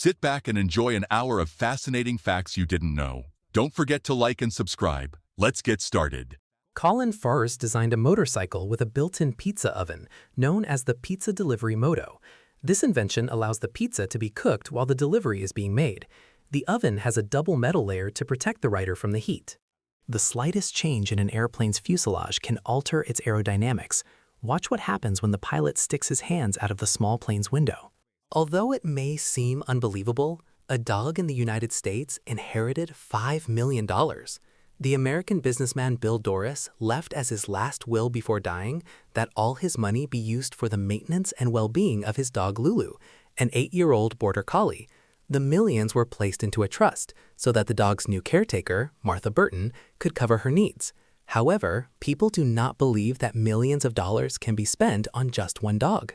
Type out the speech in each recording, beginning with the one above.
Sit back and enjoy an hour of fascinating facts you didn't know. Don't forget to like and subscribe. Let's get started. Colin Fars designed a motorcycle with a built-in pizza oven, known as the Pizza Delivery Moto. This invention allows the pizza to be cooked while the delivery is being made. The oven has a double metal layer to protect the rider from the heat. The slightest change in an airplane's fuselage can alter its aerodynamics. Watch what happens when the pilot sticks his hands out of the small plane's window. Although it may seem unbelievable, a dog in the United States inherited $5 million. The American businessman Bill Doris left as his last will before dying that all his money be used for the maintenance and well-being of his dog Lulu, an 8-year-old border collie. The millions were placed into a trust so that the dog's new caretaker, Martha Burton, could cover her needs. However, people do not believe that millions of dollars can be spent on just one dog.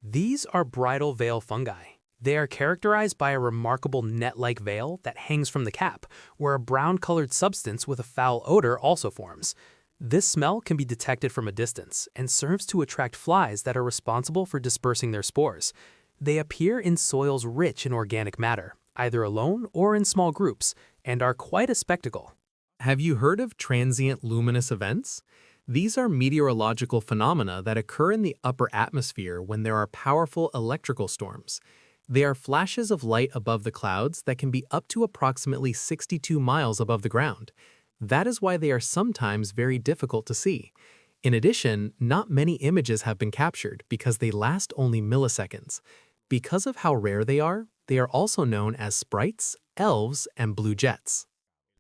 These are bridal veil fungi. They are characterized by a remarkable net-like veil that hangs from the cap, where a brown-colored substance with a foul odor also forms. This smell can be detected from a distance and serves to attract flies that are responsible for dispersing their spores. They appear in soils rich in organic matter, either alone or in small groups, and are quite a spectacle. Have you heard of transient luminous events? These are meteorological phenomena that occur in the upper atmosphere when there are powerful electrical storms. They are flashes of light above the clouds that can be up to approximately 62 miles above the ground. That is why they are sometimes very difficult to see. In addition, not many images have been captured because they last only milliseconds. Because of how rare they are also known as sprites, elves, and blue jets.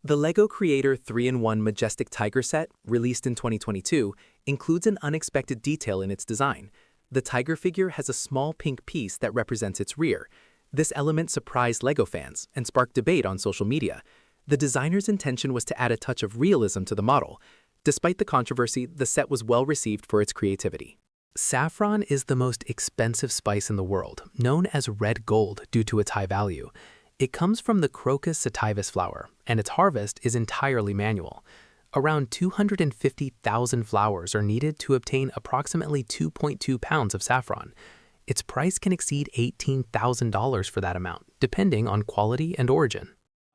The LEGO Creator 3-in-1 Majestic Tiger set, released in 2022, includes an unexpected detail in its design. The tiger figure has a small pink piece that represents its rear. This element surprised LEGO fans and sparked debate on social media. The designer's intention was to add a touch of realism to the model. Despite the controversy, the set was well received for its creativity. Saffron is the most expensive spice in the world, known as red gold due to its high value. It comes from the Crocus sativus flower, and its harvest is entirely manual. Around 250,000 flowers are needed to obtain approximately 2.2 pounds of saffron. Its price can exceed $18,000 for that amount, depending on quality and origin.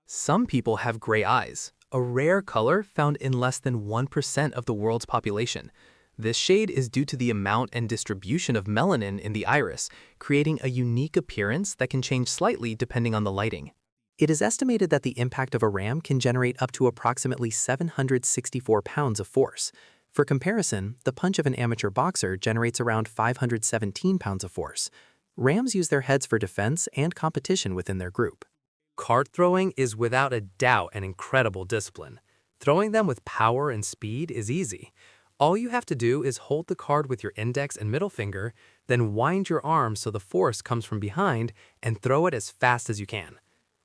Some people have gray eyes, a rare color found in less than 1% of the world's population. This shade is due to the amount and distribution of melanin in the iris, creating a unique appearance that can change slightly depending on the lighting. It is estimated that the impact of a ram can generate up to approximately 764 pounds of force. For comparison, the punch of an amateur boxer generates around 517 pounds of force. Rams use their heads for defense and competition within their group. Card throwing is without a doubt an incredible discipline. Throwing them with power and speed is easy. All you have to do is hold the card with your index and middle finger, then wind your arm so the force comes from behind and throw it as fast as you can.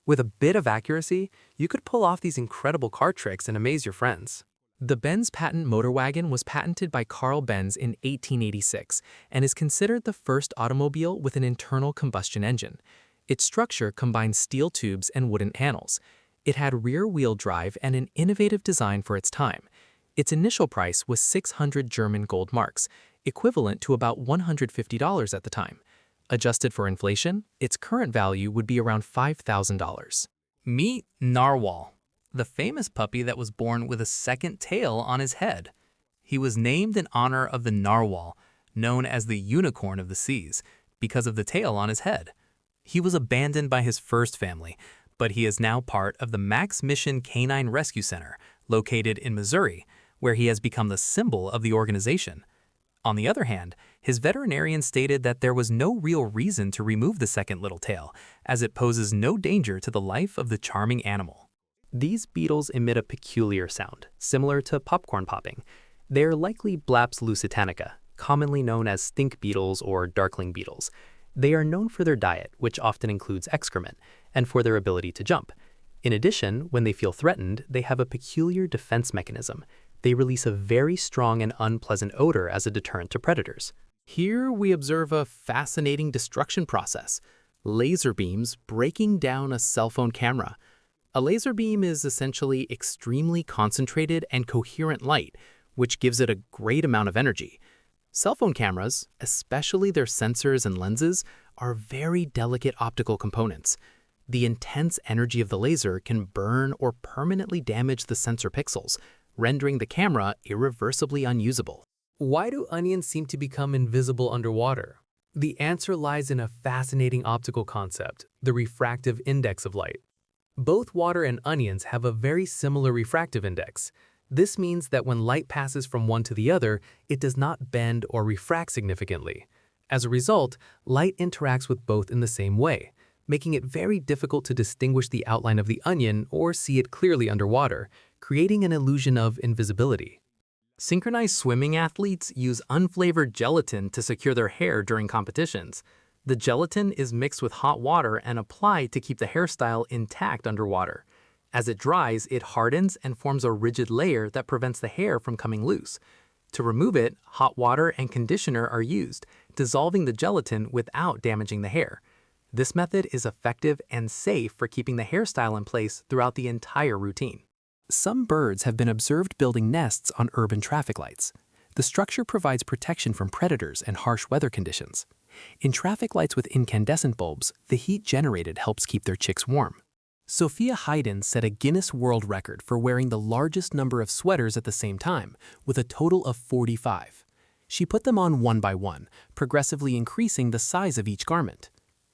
With a bit of accuracy, you could pull off these incredible card tricks and amaze your friends. The Benz patent motor wagon was patented by Carl Benz in 1886 and is considered the first automobile with an internal combustion engine. Its structure combined steel tubes and wooden panels. It had rear-wheel drive and an innovative design for its time. Its initial price was 600 German gold marks, equivalent to about $150 at the time. Adjusted for inflation, its current value would be around $5,000. Meet Narwhal, the famous puppy that was born with a second tail on his head. He was named in honor of the narwhal, known as the unicorn of the seas, because of the tail on his head. He was abandoned by his first family, but he is now part of the Max Mission Canine Rescue Center, located in Missouri, where he has become the symbol of the organization. On the other hand, his veterinarian stated that there was no real reason to remove the second little tail, as it poses no danger to the life of the charming animal. These beetles emit a peculiar sound, similar to popcorn popping. They are likely Blaps lusitanica, commonly known as stink beetles or darkling beetles. They are known for their diet, which often includes excrement, and for their ability to jump. In addition, when they feel threatened, they have a peculiar defense mechanism. They release a very strong and unpleasant odor as a deterrent to predators. Here we observe a fascinating destruction process: laser beams breaking down a cell phone camera. A laser beam is essentially extremely concentrated and coherent light, which gives it a great amount of energy. Cell phone cameras, especially their sensors and lenses, are very delicate optical components. The intense energy of the laser can burn or permanently damage the sensor pixels, rendering the camera irreversibly unusable. Why do onions seem to become invisible underwater? The answer lies in a fascinating optical concept, the refractive index of light. Both water and onions have a very similar refractive index. This means that when light passes from one to the other, it does not bend or refract significantly. As a result, light interacts with both in the same way, making it very difficult to distinguish the outline of the onion or see it clearly underwater, creating an illusion of invisibility. Synchronized swimming athletes use unflavored gelatin to secure their hair during competitions. The gelatin is mixed with hot water and applied to keep the hairstyle intact underwater. As it dries, it hardens and forms a rigid layer that prevents the hair from coming loose. To remove it, hot water and conditioner are used, dissolving the gelatin without damaging the hair. This method is effective and safe for keeping the hairstyle in place throughout the entire routine. Some birds have been observed building nests on urban traffic lights. The structure provides protection from predators and harsh weather conditions. In traffic lights with incandescent bulbs, the heat generated helps keep their chicks warm. Sophia Hayden set a Guinness World Record for wearing the largest number of sweaters at the same time, with a total of 45. She put them on one by one, progressively increasing the size of each garment.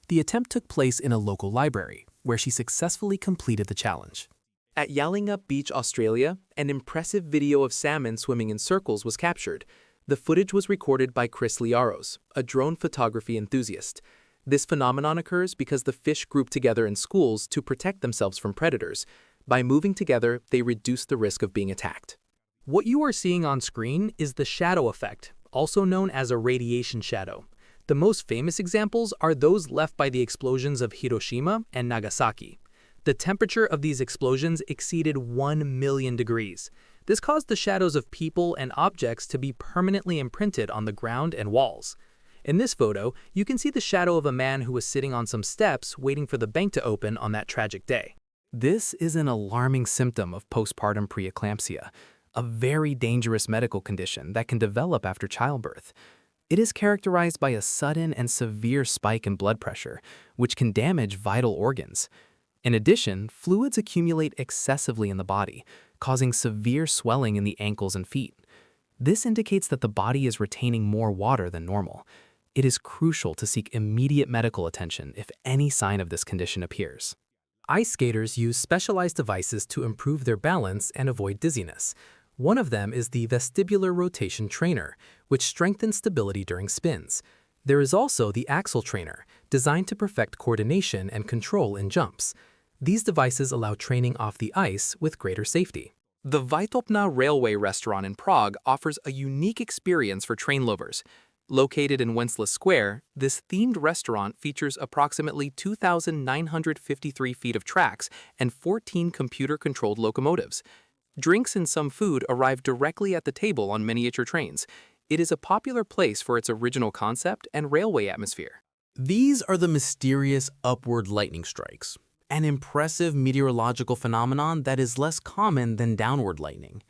The attempt took place in a local library, where she successfully completed the challenge. At Yallingup Beach, Australia, an impressive video of salmon swimming in circles was captured. The footage was recorded by Chris Liaros, a drone photography enthusiast. This phenomenon occurs because the fish group together in schools to protect themselves from predators. By moving together, they reduce the risk of being attacked. What you are seeing on screen is the shadow effect, also known as a radiation shadow. The most famous examples are those left by the explosions of Hiroshima and Nagasaki. The temperature of these explosions exceeded 1 million degrees. This caused the shadows of people and objects to be permanently imprinted on the ground and walls. In this photo, you can see the shadow of a man who was sitting on some steps waiting for the bank to open on that tragic day. This is an alarming symptom of postpartum preeclampsia, a very dangerous medical condition that can develop after childbirth. It is characterized by a sudden and severe spike in blood pressure, which can damage vital organs. In addition, fluids accumulate excessively in the body, causing severe swelling in the ankles and feet. This indicates that the body is retaining more water than normal. It is crucial to seek immediate medical attention if any sign of this condition appears. Ice skaters use specialized devices to improve their balance and avoid dizziness. One of them is the vestibular rotation trainer, which strengthens stability during spins. There is also the axle trainer, designed to perfect coordination and control in jumps. These devices allow training off the ice with greater safety. The Vytopna Railway restaurant in Prague offers a unique experience for train lovers. Located in Wenceslas Square, this themed restaurant features approximately 2,953 feet of tracks and 14 computer-controlled locomotives. Drinks and some food arrive directly at the table on miniature trains. It is a popular place for its original concept and railway atmosphere. These are the mysterious upward lightning strikes, an impressive meteorological phenomenon that is less common than downward lightning.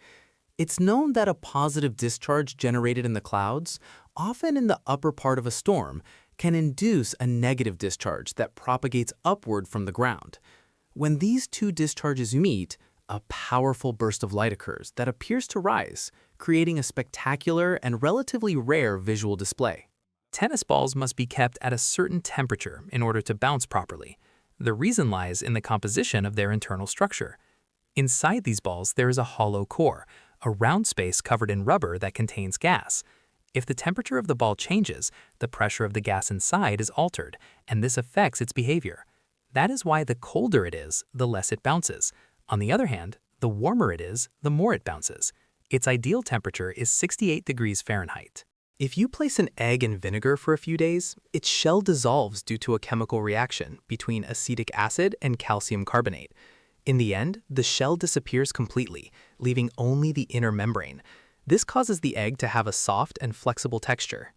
It's known that a positive discharge generated in the clouds, often in the upper part of a storm, can induce a negative discharge that propagates upward from the ground. When these two discharges meet, a powerful burst of light occurs that appears to rise, creating a spectacular and relatively rare visual display. Tennis balls must be kept at a certain temperature in order to bounce properly. The reason lies in the composition of their internal structure. Inside these balls, there is a hollow core, a round space covered in rubber that contains gas. If the temperature of the ball changes, the pressure of the gas inside is altered, and this affects its behavior. That is why the colder it is, the less it bounces. On the other hand, the warmer it is, the more it bounces. Its ideal temperature is 68 degrees Fahrenheit. If you place an egg in vinegar for a few days, its shell dissolves due to a chemical reaction between acetic acid and calcium carbonate. In the end, the shell disappears completely, leaving only the inner membrane. This causes the egg to have a soft and flexible texture.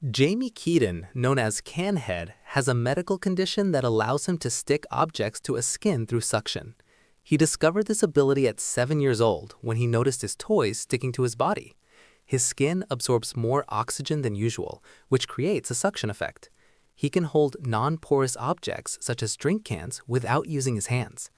Jamie Keaton, known as Canhead, has a medical condition that allows him to stick objects to a skin through suction. He discovered this ability at 7 years old when he noticed his toys sticking to his body. His skin absorbs more oxygen than usual, which creates a suction effect. He can hold non-porous objects such as drink cans without using his hands.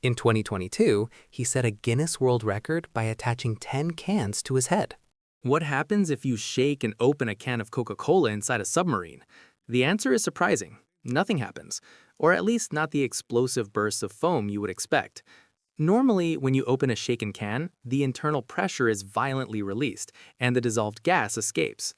In 2022, he set a Guinness World Record by attaching 10 cans to his head. What happens if you shake and open a can of Coca-Cola inside a submarine? The answer is surprising. Nothing happens, or at least not the explosive bursts of foam you would expect. Normally, when you open a shaken can, the internal pressure is violently released, and the dissolved gas escapes.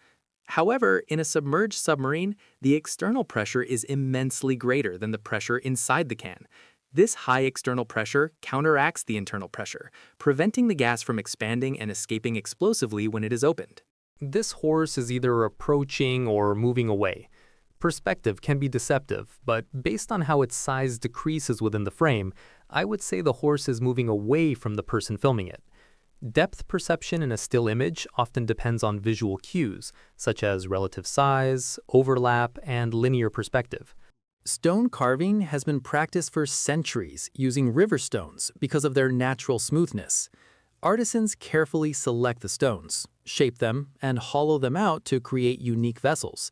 However, in a submerged submarine, the external pressure is immensely greater than the pressure inside the can. This high external pressure counteracts the internal pressure, preventing the gas from expanding and escaping explosively when it is opened. This horse is either approaching or moving away. Perspective can be deceptive, but based on how its size decreases within the frame, I would say the horse is moving away from the person filming it. Depth perception in a still image often depends on visual cues, such as relative size, overlap, and linear perspective. Stone carving has been practiced for centuries using river stones because of their natural smoothness. Artisans carefully select the stones, shape them, and hollow them out to create unique vessels.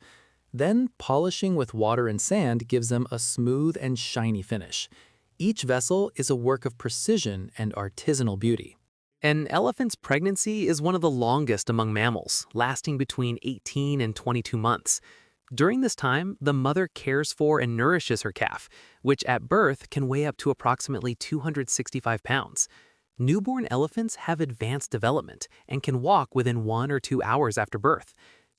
Then, polishing with water and sand gives them a smooth and shiny finish. Each vessel is a work of precision and artisanal beauty. An elephant's pregnancy is one of the longest among mammals, lasting between 18 and 22 months. During this time, the mother cares for and nourishes her calf, which at birth can weigh up to approximately 265 pounds. Newborn elephants have advanced development and can walk within 1 or 2 hours after birth.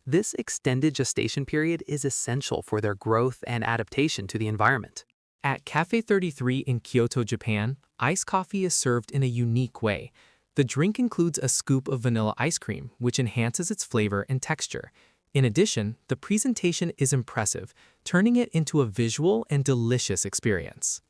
This extended gestation period is essential for their growth and adaptation to the environment. At Cafe 33 in Kyoto, Japan, iced coffee is served in a unique way. The drink includes a scoop of vanilla ice cream, which enhances its flavor and texture. In addition, the presentation is impressive, turning it into a visual and delicious experience.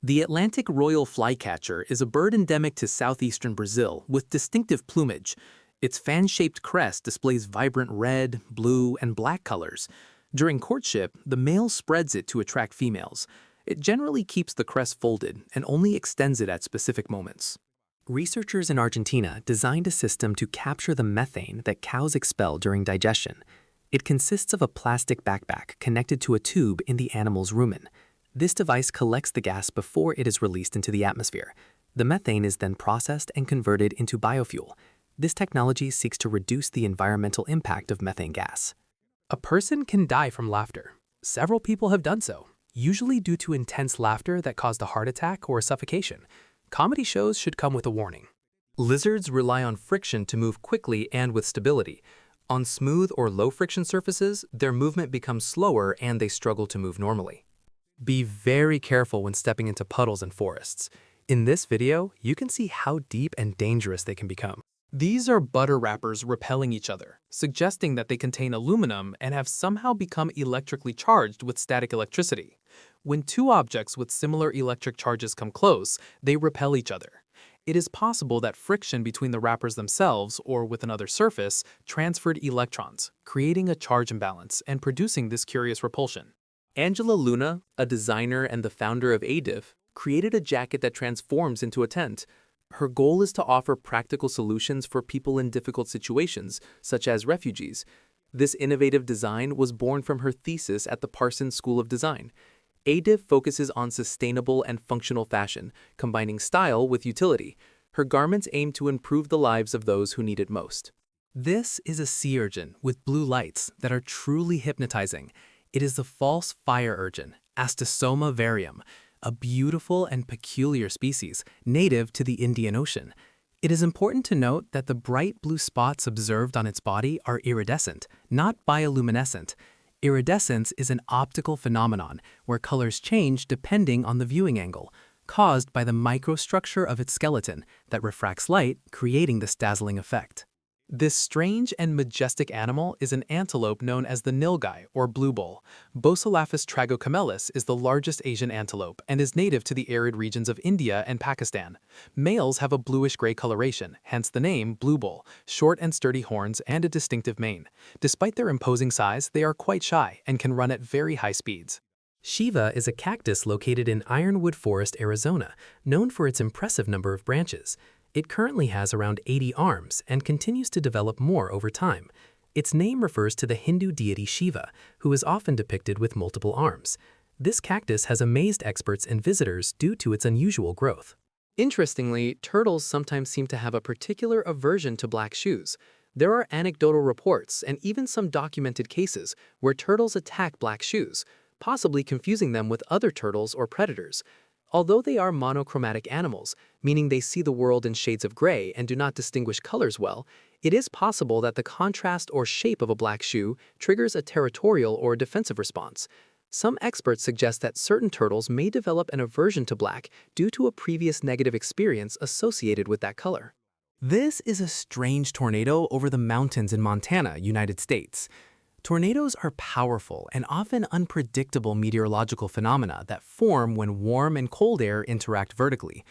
The Atlantic royal flycatcher is a bird endemic to southeastern Brazil with distinctive plumage. Its fan-shaped crest displays vibrant red, blue, and black colors. During courtship, the male spreads it to attract females. It generally keeps the crest folded and only extends it at specific moments. Researchers in Argentina designed a system to capture the methane that cows expel during digestion. It consists of a plastic backpack connected to a tube in the animal's rumen. This device collects the gas before it is released into the atmosphere. The methane is then processed and converted into biofuel. This technology seeks to reduce the environmental impact of methane gas. A person can die from laughter. Several people have done so, usually due to intense laughter that caused a heart attack or suffocation. Comedy shows should come with a warning. Lizards rely on friction to move quickly and with stability. On smooth or low-friction surfaces, their movement becomes slower and they struggle to move normally. Be very careful when stepping into puddles in forests. In this video, you can see how deep and dangerous they can become. These are butter wrappers repelling each other, suggesting that they contain aluminum and have somehow become electrically charged with static electricity. When two objects with similar electric charges come close, they repel each other. It is possible that friction between the wrappers themselves or with another surface transferred electrons, creating a charge imbalance and producing this curious repulsion. Angela Luna, a designer and the founder of ADIF, created a jacket that transforms into a tent. Her goal is to offer practical solutions for people in difficult situations, such as refugees. This innovative design was born from her thesis at the Parsons School of Design. ADIF focuses on sustainable and functional fashion, combining style with utility. Her garments aim to improve the lives of those who need it most. This is a sea urchin with blue lights that are truly hypnotizing. It is the false fire urchin, Astosoma varium, a beautiful and peculiar species native to the Indian Ocean. It is important to note that the bright blue spots observed on its body are iridescent, not bioluminescent. Iridescence is an optical phenomenon where colors change depending on the viewing angle, caused by the microstructure of its skeleton that refracts light, creating this dazzling effect. This strange and majestic animal is an antelope known as the nilgai, or blue bull. Boselaphus tragocamelus is the largest Asian antelope and is native to the arid regions of India and Pakistan. Males have a bluish-gray coloration, hence the name blue bull, short and sturdy horns, and a distinctive mane. Despite their imposing size, they are quite shy and can run at very high speeds. Shiva is a cactus located in Ironwood Forest, Arizona, known for its impressive number of branches. It currently has around 80 arms and continues to develop more over time. Its name refers to the Hindu deity Shiva, who is often depicted with multiple arms. This cactus has amazed experts and visitors due to its unusual growth. Interestingly, turtles sometimes seem to have a particular aversion to black shoes. There are anecdotal reports and even some documented cases where turtles attack black shoes, possibly confusing them with other turtles or predators. Although they are monochromatic animals, meaning they see the world in shades of gray and do not distinguish colors well, it is possible that the contrast or shape of a black shoe triggers a territorial or defensive response. Some experts suggest that certain turtles may develop an aversion to black due to a previous negative experience associated with that color. This is a strange tornado over the mountains in Montana, United States. Tornadoes are powerful and often unpredictable meteorological phenomena that form when warm and cold air interact vertically.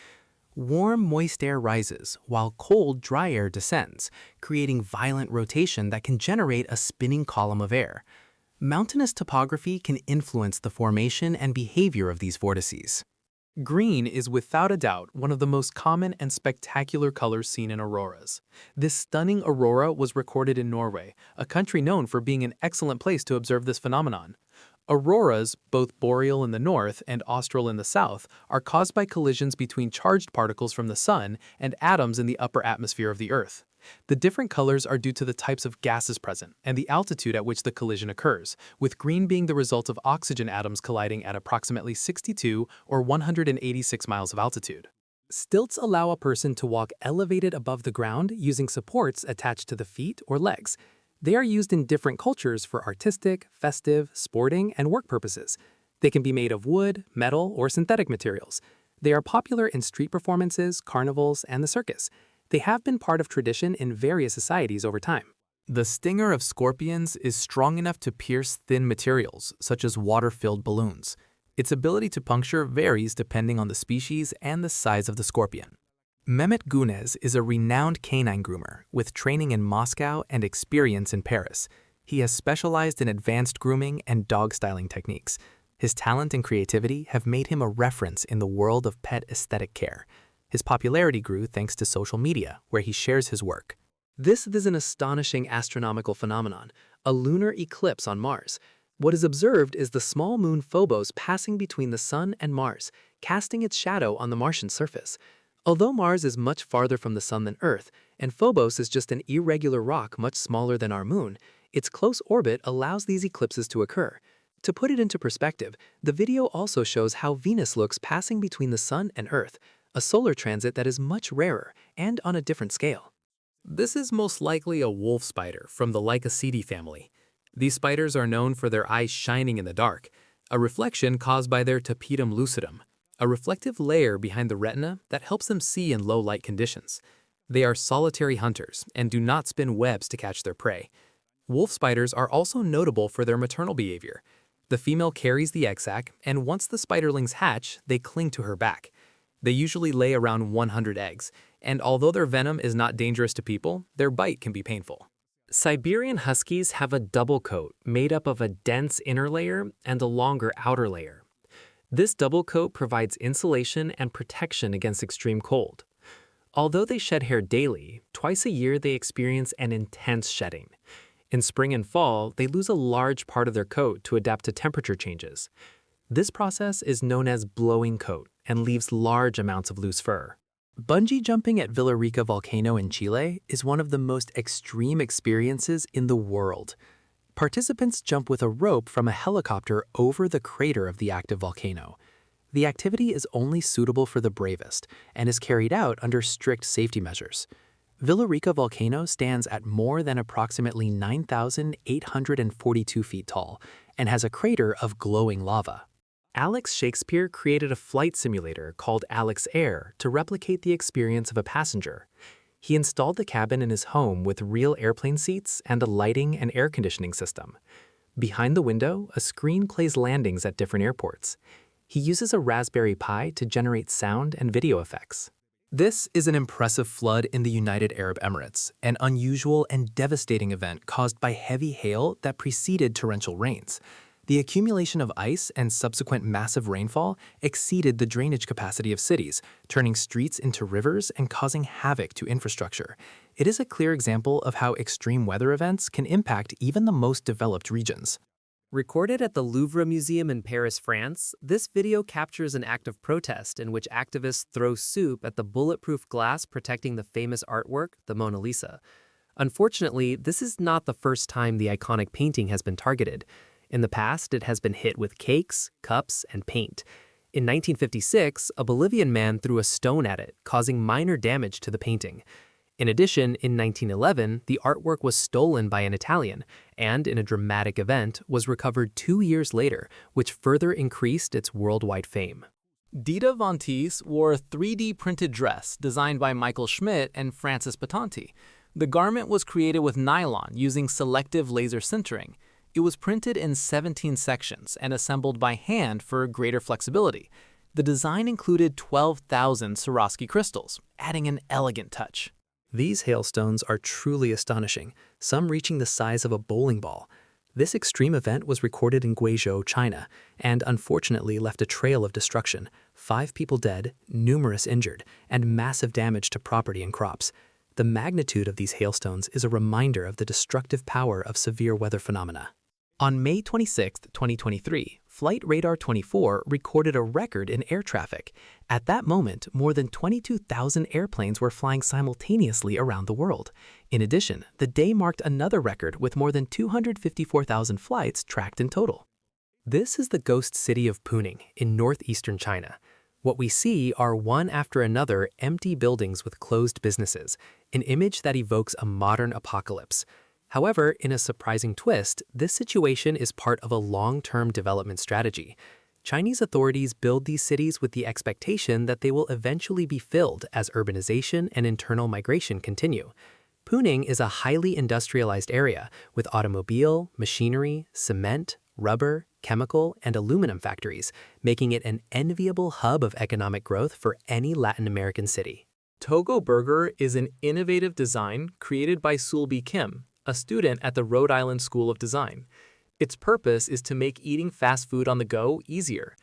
Warm, moist air rises, while cold, dry air descends, creating violent rotation that can generate a spinning column of air. Mountainous topography can influence the formation and behavior of these vortices. Green is without a doubt one of the most common and spectacular colors seen in auroras. This stunning aurora was recorded in Norway, a country known for being an excellent place to observe this phenomenon. Auroras, both boreal in the north and austral in the south, are caused by collisions between charged particles from the sun and atoms in the upper atmosphere of the Earth. The different colors are due to the types of gases present and the altitude at which the collision occurs, with green being the result of oxygen atoms colliding at approximately 62 or 186 miles of altitude. Stilts allow a person to walk elevated above the ground using supports attached to the feet or legs. They are used in different cultures for artistic, festive, sporting, and work purposes. They can be made of wood, metal, or synthetic materials. They are popular in street performances, carnivals, and the circus. They have been part of tradition in various societies over time. The stinger of scorpions is strong enough to pierce thin materials, such as water-filled balloons. Its ability to puncture varies depending on the species and the size of the scorpion. Mehmet Gunez is a renowned canine groomer with training in Moscow and experience in Paris. He has specialized in advanced grooming and dog styling techniques. His talent and creativity have made him a reference in the world of pet aesthetic care. His popularity grew thanks to social media, where he shares his work. This is an astonishing astronomical phenomenon, a lunar eclipse on Mars. What is observed is the small moon Phobos passing between the Sun and Mars, casting its shadow on the Martian surface. Although Mars is much farther from the Sun than Earth, and Phobos is just an irregular rock much smaller than our Moon, its close orbit allows these eclipses to occur. To put it into perspective, the video also shows how Venus looks passing between the Sun and Earth, a solar transit that is much rarer and on a different scale. This is most likely a wolf spider from the Lycosidae family. These spiders are known for their eyes shining in the dark, a reflection caused by their tapetum lucidum, a reflective layer behind the retina that helps them see in low light conditions. They are solitary hunters and do not spin webs to catch their prey. Wolf spiders are also notable for their maternal behavior. The female carries the egg sac, and once the spiderlings hatch, they cling to her back. They usually lay around 100 eggs, and although their venom is not dangerous to people, their bite can be painful. Siberian huskies have a double coat made up of a dense inner layer and a longer outer layer. This double coat provides insulation and protection against extreme cold. Although they shed hair daily, twice a year they experience an intense shedding. In spring and fall, they lose a large part of their coat to adapt to temperature changes. This process is known as blowing coat and leaves large amounts of loose fur. Bungee jumping at Villarrica volcano in Chile is one of the most extreme experiences in the world. Participants jump with a rope from a helicopter over the crater of the active volcano. The activity is only suitable for the bravest and is carried out under strict safety measures. Villarrica volcano stands at more than approximately 9,842 feet tall and has a crater of glowing lava. Alex Shakespeare created a flight simulator called Alex Air to replicate the experience of a passenger. He installed the cabin in his home with real airplane seats and a lighting and air conditioning system. Behind the window, a screen plays landings at different airports. He uses a Raspberry Pi to generate sound and video effects. This is an impressive flood in the United Arab Emirates, an unusual and devastating event caused by heavy hail that preceded torrential rains. The accumulation of ice and subsequent massive rainfall exceeded the drainage capacity of cities, turning streets into rivers and causing havoc to infrastructure. It is a clear example of how extreme weather events can impact even the most developed regions. Recorded at the Louvre Museum in Paris, France, this video captures an act of protest in which activists throw soup at the bulletproof glass protecting the famous artwork, the Mona Lisa. Unfortunately, this is not the first time the iconic painting has been targeted. In the past, it has been hit with cakes, cups, and paint. In 1956, a Bolivian man threw a stone at it, causing minor damage to the painting. In addition, in 1911, the artwork was stolen by an Italian, and in a dramatic event, was recovered 2 years later, which further increased its worldwide fame. Dita Von Teese wore a 3D printed dress designed by Michael Schmidt and Francis Batanti. The garment was created with nylon using selective laser sintering. It was printed in 17 sections and assembled by hand for greater flexibility. The design included 12,000 Swarovski crystals, adding an elegant touch. These hailstones are truly astonishing, some reaching the size of a bowling ball. This extreme event was recorded in Guizhou, China, and unfortunately left a trail of destruction, 5 people dead, numerous injured, and massive damage to property and crops. The magnitude of these hailstones is a reminder of the destructive power of severe weather phenomena. On May 26, 2023, Flight Radar 24 recorded a record in air traffic. At that moment, more than 22,000 airplanes were flying simultaneously around the world. In addition, the day marked another record with more than 254,000 flights tracked in total. This is the ghost city of Puning in northeastern China. What we see are one after another empty buildings with closed businesses, an image that evokes a modern apocalypse. However, in a surprising twist, this situation is part of a long-term development strategy. Chinese authorities build these cities with the expectation that they will eventually be filled as urbanization and internal migration continue. Puning is a highly industrialized area with automobile, machinery, cement, rubber, chemical, and aluminum factories, making it an enviable hub of economic growth for any Latin American city. Togo Burger is an innovative design created by Sulbi Kim, a student at the Rhode Island School of Design. Its purpose is to make eating fast food on the go easier.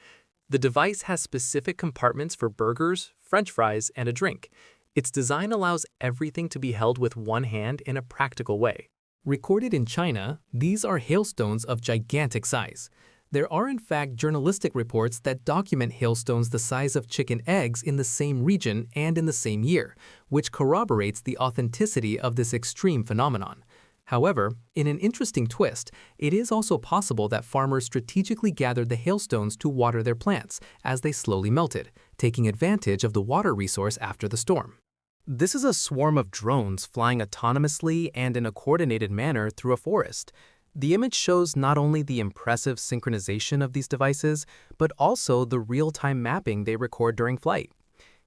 The device has specific compartments for burgers, French fries, and a drink. Its design allows everything to be held with one hand in a practical way. Recorded in China, these are hailstones of gigantic size. There are in fact journalistic reports that document hailstones the size of chicken eggs in the same region and in the same year, which corroborates the authenticity of this extreme phenomenon. However, in an interesting twist, it is also possible that farmers strategically gathered the hailstones to water their plants as they slowly melted, taking advantage of the water resource after the storm. This is a swarm of drones flying autonomously and in a coordinated manner through a forest. The image shows not only the impressive synchronization of these devices, but also the real-time mapping they record during flight.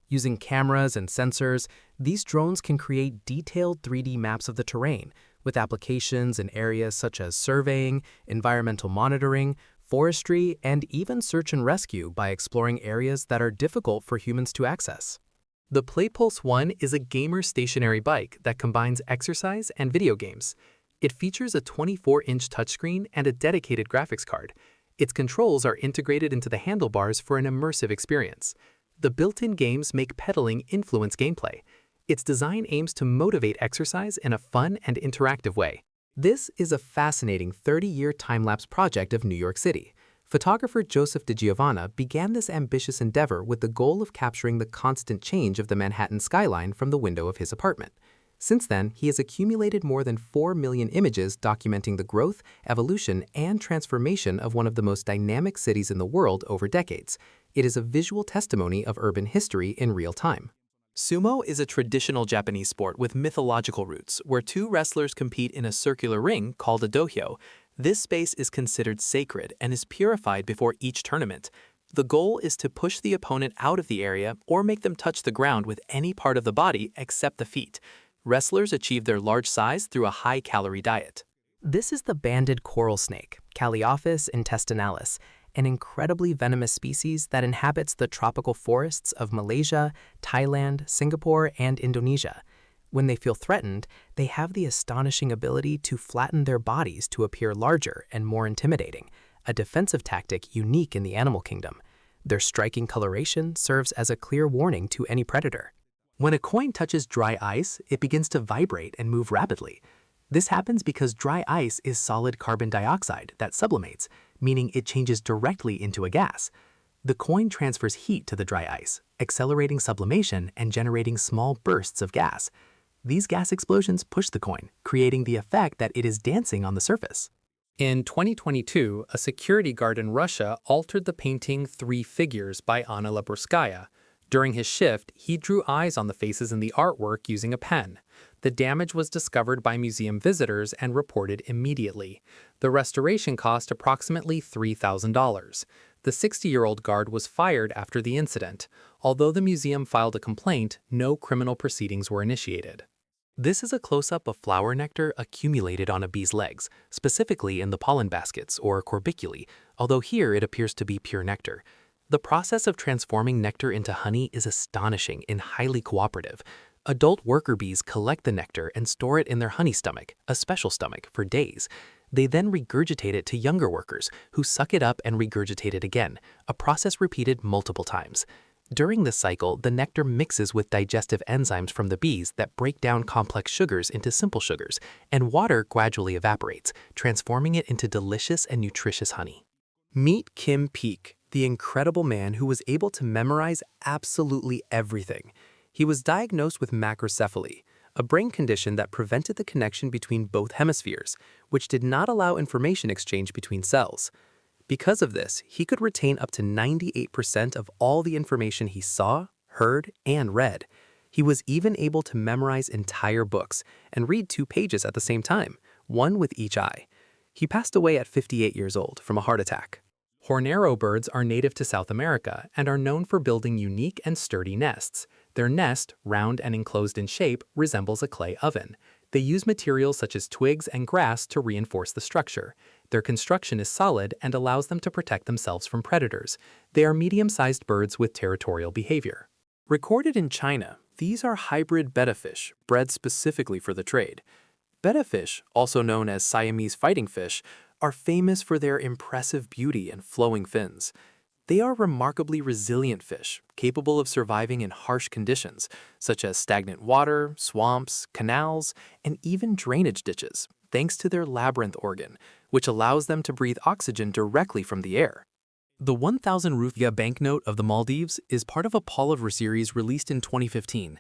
Using cameras and sensors, these drones can create detailed 3D maps of the terrain, with applications in areas such as surveying, environmental monitoring, forestry, and even search and rescue by exploring areas that are difficult for humans to access. The PlayPulse 1 is a gamer stationary bike that combines exercise and video games. It features a 24-inch touchscreen and a dedicated graphics card. Its controls are integrated into the handlebars for an immersive experience. The built-in games make pedaling influence gameplay. Its design aims to motivate exercise in a fun and interactive way. This is a fascinating 30-year time-lapse project of New York City. Photographer Joseph DiGiovanna began this ambitious endeavor with the goal of capturing the constant change of the Manhattan skyline from the window of his apartment. Since then, he has accumulated more than 4 million images documenting the growth, evolution, and transformation of one of the most dynamic cities in the world over decades. It is a visual testimony of urban history in real time. Sumo is a traditional Japanese sport with mythological roots, where 2 wrestlers compete in a circular ring called a dohyo. This space is considered sacred and is purified before each tournament. The goal is to push the opponent out of the area or make them touch the ground with any part of the body except the feet. Wrestlers achieve their large size through a high-calorie diet. This is the banded coral snake, Calliophyus intestinalis, an incredibly venomous species that inhabits the tropical forests of Malaysia, Thailand, Singapore, and Indonesia. When they feel threatened, they have the astonishing ability to flatten their bodies to appear larger and more intimidating. a defensive tactic unique in the animal kingdom. Their striking coloration serves as a clear warning to any predator. When a coin touches dry ice, it begins to vibrate and move rapidly. This happens because dry ice is solid carbon dioxide that sublimates, meaning it changes directly into a gas. The coin transfers heat to the dry ice, accelerating sublimation and generating small bursts of gas. These gas explosions push the coin, creating the effect that it is dancing on the surface. In 2022, a security guard in Russia altered the painting Three Figures by Anna Leborskaya. During his shift, he drew eyes on the faces in the artwork using a pen. The damage was discovered by museum visitors and reported immediately. The restoration cost approximately $3,000. The 60-year-old guard was fired after the incident. Although the museum filed a complaint, no criminal proceedings were initiated. This is a close-up of flower nectar accumulated on a bee's legs, specifically in the pollen baskets or corbiculae, although here it appears to be pure nectar. The process of transforming nectar into honey is astonishing and highly cooperative. Adult worker bees collect the nectar and store it in their honey stomach, a special stomach, for days. They then regurgitate it to younger workers, who suck it up and regurgitate it again, a process repeated multiple times. During this cycle, the nectar mixes with digestive enzymes from the bees that break down complex sugars into simple sugars, and water gradually evaporates, transforming it into delicious and nutritious honey. Meet Kim Peek, the incredible man who was able to memorize absolutely everything. He was diagnosed with macrocephaly, a brain condition that prevented the connection between both hemispheres, which did not allow information exchange between cells. Because of this, he could retain up to 98% of all the information he saw, heard, and read. He was even able to memorize entire books and read 2 pages at the same time, one with each eye. He passed away at 58 years old from a heart attack. Hornero birds are native to South America and are known for building unique and sturdy nests. Their nest, round and enclosed in shape, resembles a clay oven. They use materials such as twigs and grass to reinforce the structure. Their construction is solid and allows them to protect themselves from predators. They are medium-sized birds with territorial behavior. Recorded in China, these are hybrid betta fish bred specifically for the trade. Betta fish, also known as Siamese fighting fish, are famous for their impressive beauty and flowing fins. They are remarkably resilient fish, capable of surviving in harsh conditions, such as stagnant water, swamps, canals, and even drainage ditches, thanks to their labyrinth organ, which allows them to breathe oxygen directly from the air. The 1,000 rupiah banknote of the Maldives is part of a Palaver series released in 2015.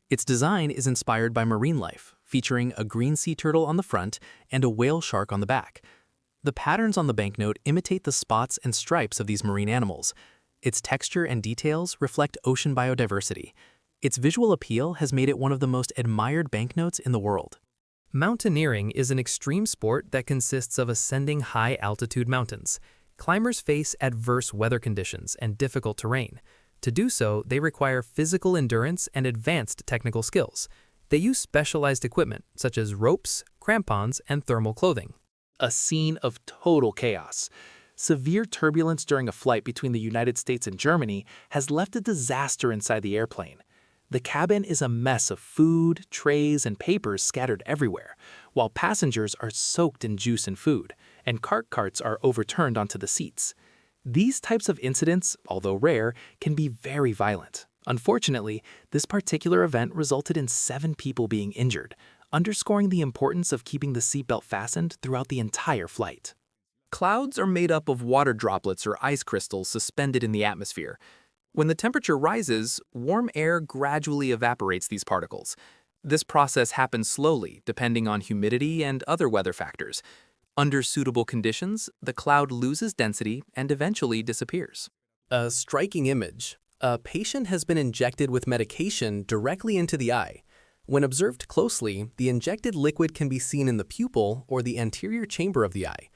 Its design is inspired by marine life, featuring a green sea turtle on the front and a whale shark on the back. The patterns on the banknote imitate the spots and stripes of these marine animals. Its texture and details reflect ocean biodiversity. Its visual appeal has made it one of the most admired banknotes in the world. Mountaineering is an extreme sport that consists of ascending high-altitude mountains. Climbers face adverse weather conditions and difficult terrain. To do so, they require physical endurance and advanced technical skills. They use specialized equipment such as ropes, crampons, and thermal clothing. A scene of total chaos. Severe turbulence during a flight between the United States and Germany has left a disaster inside the airplane. The cabin is a mess of food, trays, and papers scattered everywhere, while passengers are soaked in juice and food, and carts are overturned onto the seats. These types of incidents, although rare, can be very violent. Unfortunately, this particular event resulted in 7 people being injured, underscoring the importance of keeping the seatbelt fastened throughout the entire flight. Clouds are made up of water droplets or ice crystals suspended in the atmosphere. When the temperature rises, warm air gradually evaporates these particles. This process happens slowly, depending on humidity and other weather factors. Under suitable conditions, the cloud loses density and eventually disappears. A striking image. A patient has been injected with medication directly into the eye. When observed closely, the injected liquid can be seen in the pupil or the anterior chamber of the eye.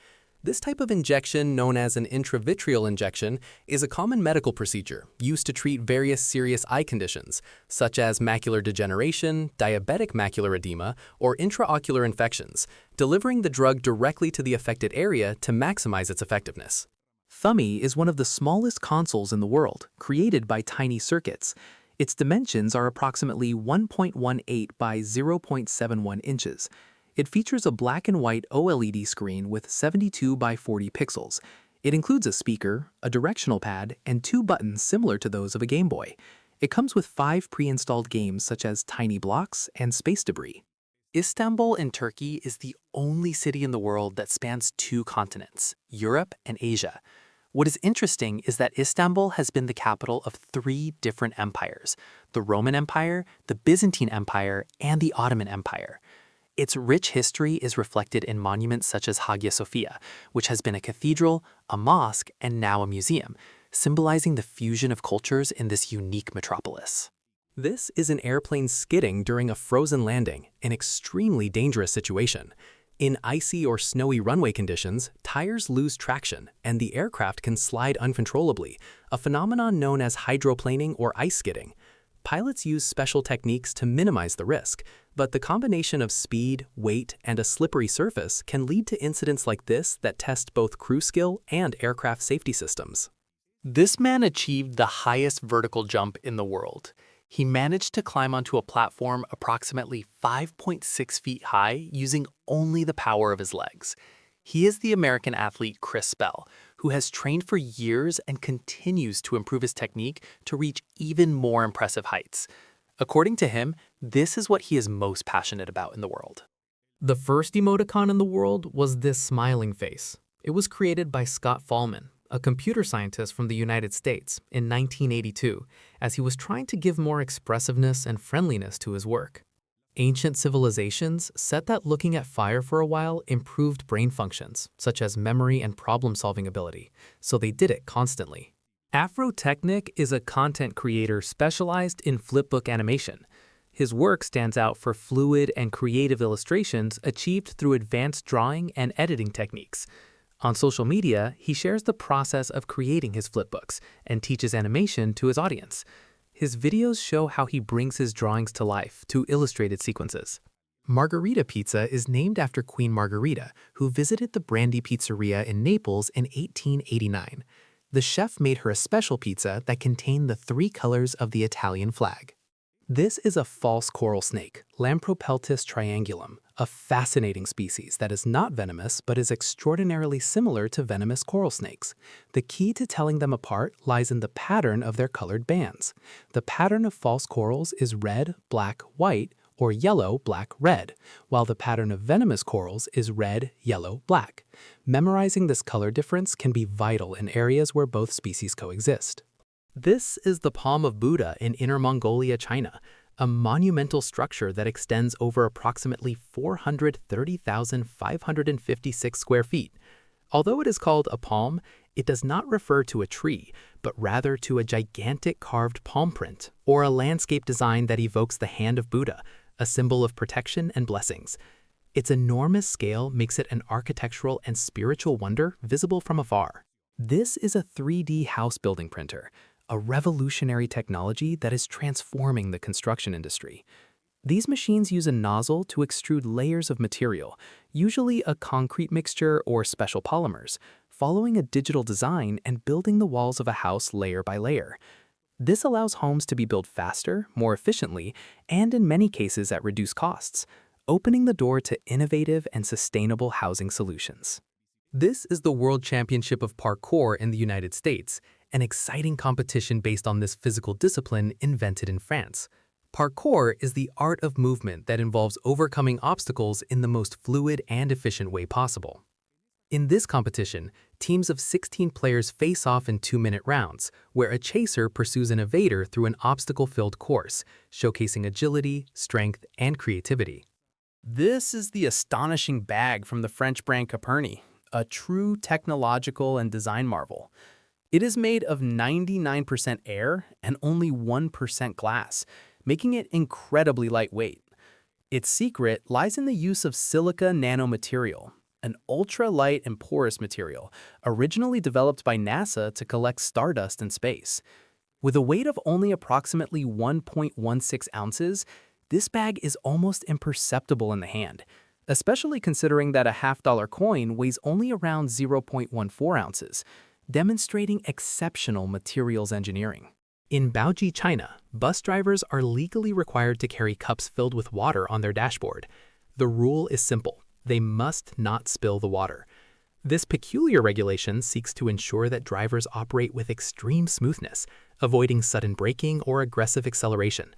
This type of injection, known as an intravitreal injection, is a common medical procedure used to treat various serious eye conditions, such as macular degeneration, diabetic macular edema, or intraocular infections, delivering the drug directly to the affected area to maximize its effectiveness. Thummy is one of the smallest consoles in the world, created by tiny circuits. Its dimensions are approximately 1.18 by 0.71 inches. It features a black and white OLED screen with 72 by 40 pixels. It includes a speaker, a directional pad, and 2 buttons similar to those of a Game Boy. It comes with 5 pre-installed games such as Tiny Blocks and Space Debris. Istanbul in Turkey is the only city in the world that spans 2 continents, Europe and Asia. What is interesting is that Istanbul has been the capital of 3 different empires: the Roman Empire, the Byzantine Empire, and the Ottoman Empire. Its rich history is reflected in monuments such as Hagia Sophia, which has been a cathedral, a mosque, and now a museum, symbolizing the fusion of cultures in this unique metropolis. This is an airplane skidding during a frozen landing, an extremely dangerous situation. In icy or snowy runway conditions, tires lose traction and the aircraft can slide uncontrollably, a phenomenon known as hydroplaning or ice skidding. Pilots use special techniques to minimize the risk, but the combination of speed, weight, and a slippery surface can lead to incidents like this that test both crew skill and aircraft safety systems. This man achieved the highest vertical jump in the world. He managed to climb onto a platform approximately 5.6 feet high using only the power of his legs. He is the American athlete Chris Bell, who has trained for years and continues to improve his technique to reach even more impressive heights. According to him, this is what he is most passionate about in the world. The first emoticon in the world was this smiling face. It was created by Scott Fahlman, a computer scientist from the United States, in 1982, as he was trying to give more expressiveness and friendliness to his work. Ancient civilizations said that looking at fire for a while improved brain functions, such as memory and problem-solving ability, so they did it constantly. Afrotechnic is a content creator specialized in flipbook animation. His work stands out for fluid and creative illustrations achieved through advanced drawing and editing techniques. On social media, he shares the process of creating his flipbooks and teaches animation to his audience. His videos show how he brings his drawings to life to illustrated sequences. Margherita Pizza is named after Queen Margherita, who visited the Brandy Pizzeria in Naples in 1889. The chef made her a special pizza that contained the 3 colors of the Italian flag. This is a false coral snake, Lampropeltis triangulum, a fascinating species that is not venomous but is extraordinarily similar to venomous coral snakes. The key to telling them apart lies in the pattern of their colored bands. The pattern of false corals is red, black, white, or yellow, black, red, while the pattern of venomous corals is red, yellow, black. Memorizing this color difference can be vital in areas where both species coexist. This is the Palm of Buddha in Inner Mongolia, China, a monumental structure that extends over approximately 430,556 square feet. Although it is called a palm, it does not refer to a tree, but rather to a gigantic carved palm print, or a landscape design that evokes the hand of Buddha, a symbol of protection and blessings. Its enormous scale makes it an architectural and spiritual wonder visible from afar. This is a 3D house building printer, a revolutionary technology that is transforming the construction industry. These machines use a nozzle to extrude layers of material, usually a concrete mixture or special polymers, following a digital design and building the walls of a house layer by layer. This allows homes to be built faster, more efficiently, and in many cases at reduced costs, opening the door to innovative and sustainable housing solutions. This is the World Championship of Parkour in the United States, an exciting competition based on this physical discipline invented in France. Parkour is the art of movement that involves overcoming obstacles in the most fluid and efficient way possible. In this competition, teams of 16 players face off in 2-minute rounds, where a chaser pursues an evader through an obstacle-filled course, showcasing agility, strength, and creativity. This is the astonishing bag from the French brand Coperni, a true technological and design marvel. It is made of 99% air and only 1% glass, making it incredibly lightweight. Its secret lies in the use of silica nanomaterial, an ultra-light and porous material originally developed by NASA to collect stardust in space. With a weight of only approximately 1.16 ounces, this bag is almost imperceptible in the hand, especially considering that a $50 coin weighs only around 0.14 ounces, demonstrating exceptional materials engineering. In Baoji, China, bus drivers are legally required to carry cups filled with water on their dashboard. The rule is simple: they must not spill the water. This peculiar regulation seeks to ensure that drivers operate with extreme smoothness, avoiding sudden braking or aggressive acceleration.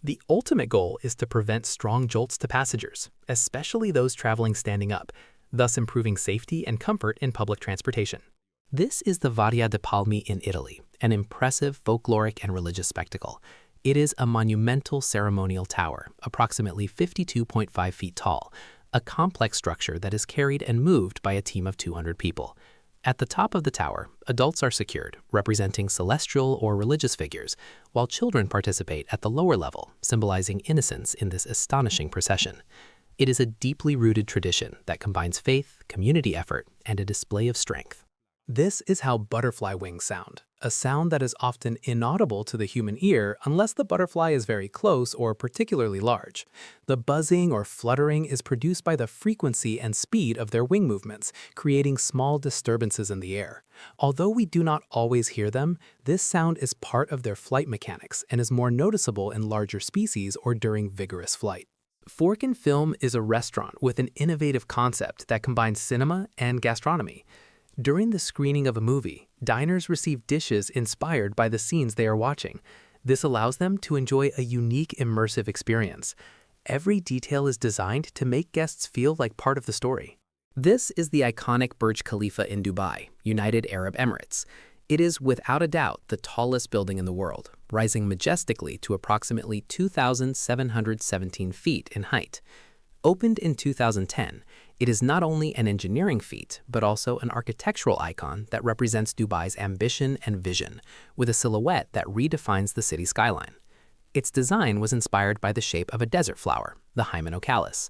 The ultimate goal is to prevent strong jolts to passengers, especially those traveling standing up, thus improving safety and comfort in public transportation. This is the Varia de Palmi in Italy, an impressive folkloric and religious spectacle. It is a monumental ceremonial tower, approximately 52.5 feet tall, a complex structure that is carried and moved by a team of 200 people. At the top of the tower, adults are secured, representing celestial or religious figures, while children participate at the lower level, symbolizing innocence in this astonishing procession. It is a deeply rooted tradition that combines faith, community effort, and a display of strength. This is how butterfly wings sound, a sound that is often inaudible to the human ear unless the butterfly is very close or particularly large. The buzzing or fluttering is produced by the frequency and speed of their wing movements, creating small disturbances in the air. Although we do not always hear them, this sound is part of their flight mechanics and is more noticeable in larger species or during vigorous flight. Fork and Film is a restaurant with an innovative concept that combines cinema and gastronomy. During the screening of a movie, diners receive dishes inspired by the scenes they are watching. This allows them to enjoy a unique immersive experience. Every detail is designed to make guests feel like part of the story. This is the iconic Burj Khalifa in Dubai, United Arab Emirates. It is without a doubt the tallest building in the world, rising majestically to approximately 2,717 feet in height. Opened in 2010, it is not only an engineering feat, but also an architectural icon that represents Dubai's ambition and vision, with a silhouette that redefines the city skyline. Its design was inspired by the shape of a desert flower, the Hymenocallis.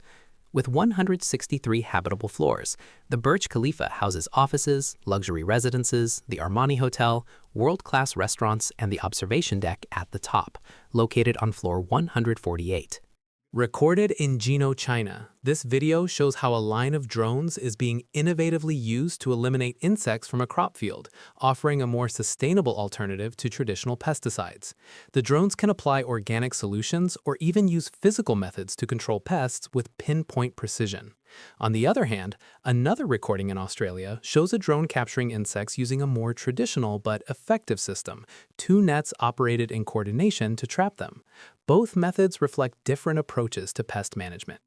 With 163 habitable floors, the Burj Khalifa houses offices, luxury residences, the Armani Hotel, world-class restaurants, and the observation deck at the top, located on floor 148. Recorded in Jino, China, this video shows how a line of drones is being innovatively used to eliminate insects from a crop field, offering a more sustainable alternative to traditional pesticides. The drones can apply organic solutions or even use physical methods to control pests with pinpoint precision. On the other hand, another recording in Australia shows a drone capturing insects using a more traditional but effective system, 2 nets operated in coordination to trap them. Both methods reflect different approaches to pest management.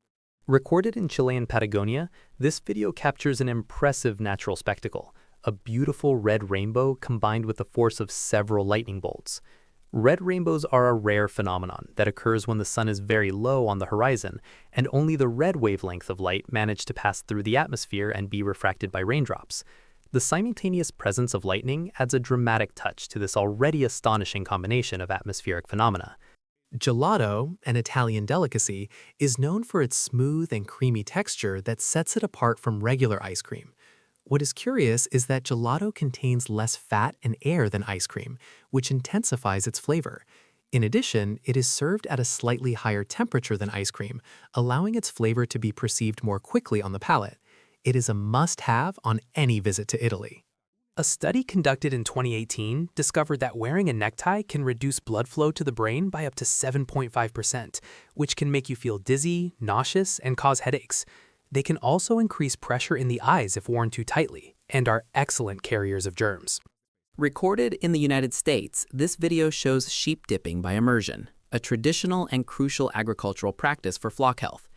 Recorded in Chilean Patagonia, this video captures an impressive natural spectacle, a beautiful red rainbow combined with the force of several lightning bolts. Red rainbows are a rare phenomenon that occurs when the sun is very low on the horizon, and only the red wavelength of light manage to pass through the atmosphere and be refracted by raindrops. The simultaneous presence of lightning adds a dramatic touch to this already astonishing combination of atmospheric phenomena. Gelato, an Italian delicacy, is known for its smooth and creamy texture that sets it apart from regular ice cream. What is curious is that gelato contains less fat and air than ice cream, which intensifies its flavor. In addition, it is served at a slightly higher temperature than ice cream, allowing its flavor to be perceived more quickly on the palate. It is a must-have on any visit to Italy. A study conducted in 2018 discovered that wearing a necktie can reduce blood flow to the brain by up to 7.5%, which can make you feel dizzy, nauseous, and cause headaches. They can also increase pressure in the eyes if worn too tightly, and are excellent carriers of germs. Recorded in the United States, this video shows sheep dipping by immersion, a traditional and crucial agricultural practice for flock health.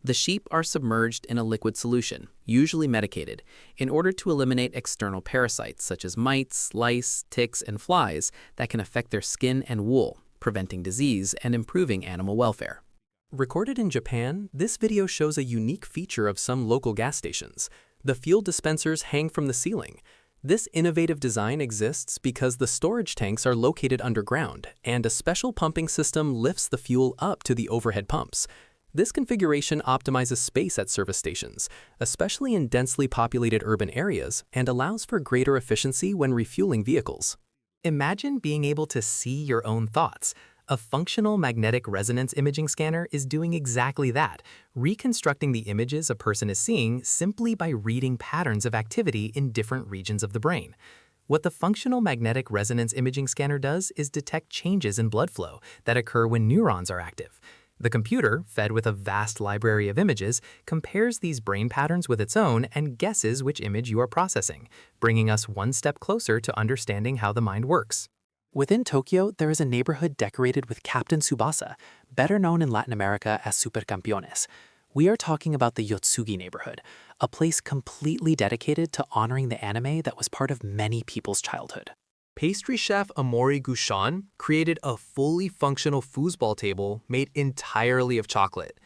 The sheep are submerged in a liquid solution, usually medicated, in order to eliminate external parasites such as mites, lice, ticks, and flies that can affect their skin and wool, preventing disease and improving animal welfare. Recorded in Japan, this video shows a unique feature of some local gas stations. The fuel dispensers hang from the ceiling. This innovative design exists because the storage tanks are located underground, and a special pumping system lifts the fuel up to the overhead pumps. This configuration optimizes space at service stations, especially in densely populated urban areas, and allows for greater efficiency when refueling vehicles. Imagine being able to see your own thoughts. A functional magnetic resonance imaging scanner is doing exactly that, reconstructing the images a person is seeing simply by reading patterns of activity in different regions of the brain. What the functional magnetic resonance imaging scanner does is detect changes in blood flow that occur when neurons are active. The computer, fed with a vast library of images, compares these brain patterns with its own and guesses which image you are processing, bringing us one step closer to understanding how the mind works. Within Tokyo, there is a neighborhood decorated with Captain Tsubasa, better known in Latin America as Supercampeones. We are talking about the Yotsugi neighborhood, a place completely dedicated to honoring the anime that was part of many people's childhood. Pastry chef Amori Gouchon created a fully functional foosball table made entirely of chocolate.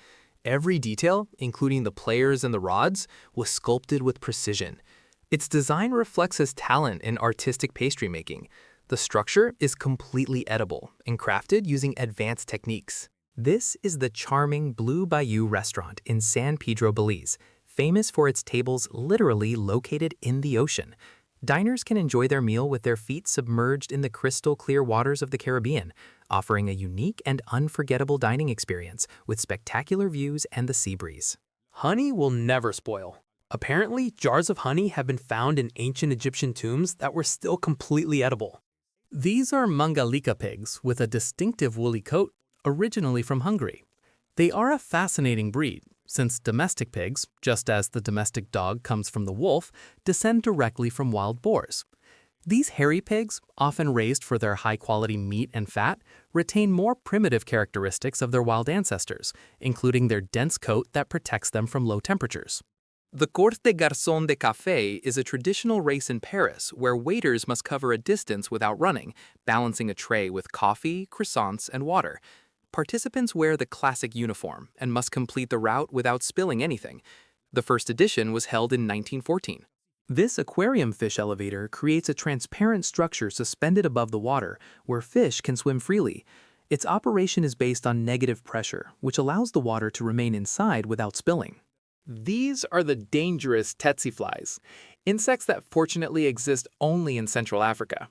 Every detail, including the players and the rods, was sculpted with precision. Its design reflects his talent in artistic pastry making. The structure is completely edible and crafted using advanced techniques. This is the charming Blue Bayou restaurant in San Pedro, Belize, famous for its tables literally located in the ocean. Diners can enjoy their meal with their feet submerged in the crystal-clear waters of the Caribbean, offering a unique and unforgettable dining experience with spectacular views and the sea breeze. Honey will never spoil. Apparently, jars of honey have been found in ancient Egyptian tombs that were still completely edible. These are Mangalika pigs with a distinctive woolly coat, originally from Hungary. They are a fascinating breed, since domestic pigs, just as the domestic dog comes from the wolf, descend directly from wild boars. These hairy pigs, often raised for their high-quality meat and fat, retain more primitive characteristics of their wild ancestors, including their dense coat that protects them from low temperatures. The Corte Garçon de Café is a traditional race in Paris where waiters must cover a distance without running, balancing a tray with coffee, croissants, and water. Participants wear the classic uniform and must complete the route without spilling anything. The first edition was held in 1914. This aquarium fish elevator creates a transparent structure suspended above the water where fish can swim freely. Its operation is based on negative pressure, which allows the water to remain inside without spilling. These are the dangerous tsetse flies, insects that fortunately exist only in Central Africa.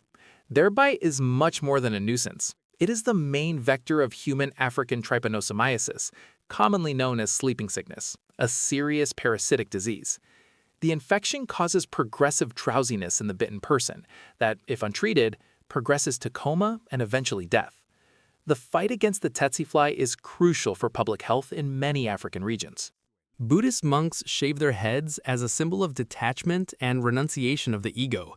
Their bite is much more than a nuisance. It is the main vector of human African trypanosomiasis, commonly known as sleeping sickness, a serious parasitic disease. The infection causes progressive drowsiness in the bitten person that, if untreated, progresses to coma and eventually death. The fight against the tsetse fly is crucial for public health in many African regions. Buddhist monks shave their heads as a symbol of detachment and renunciation of the ego.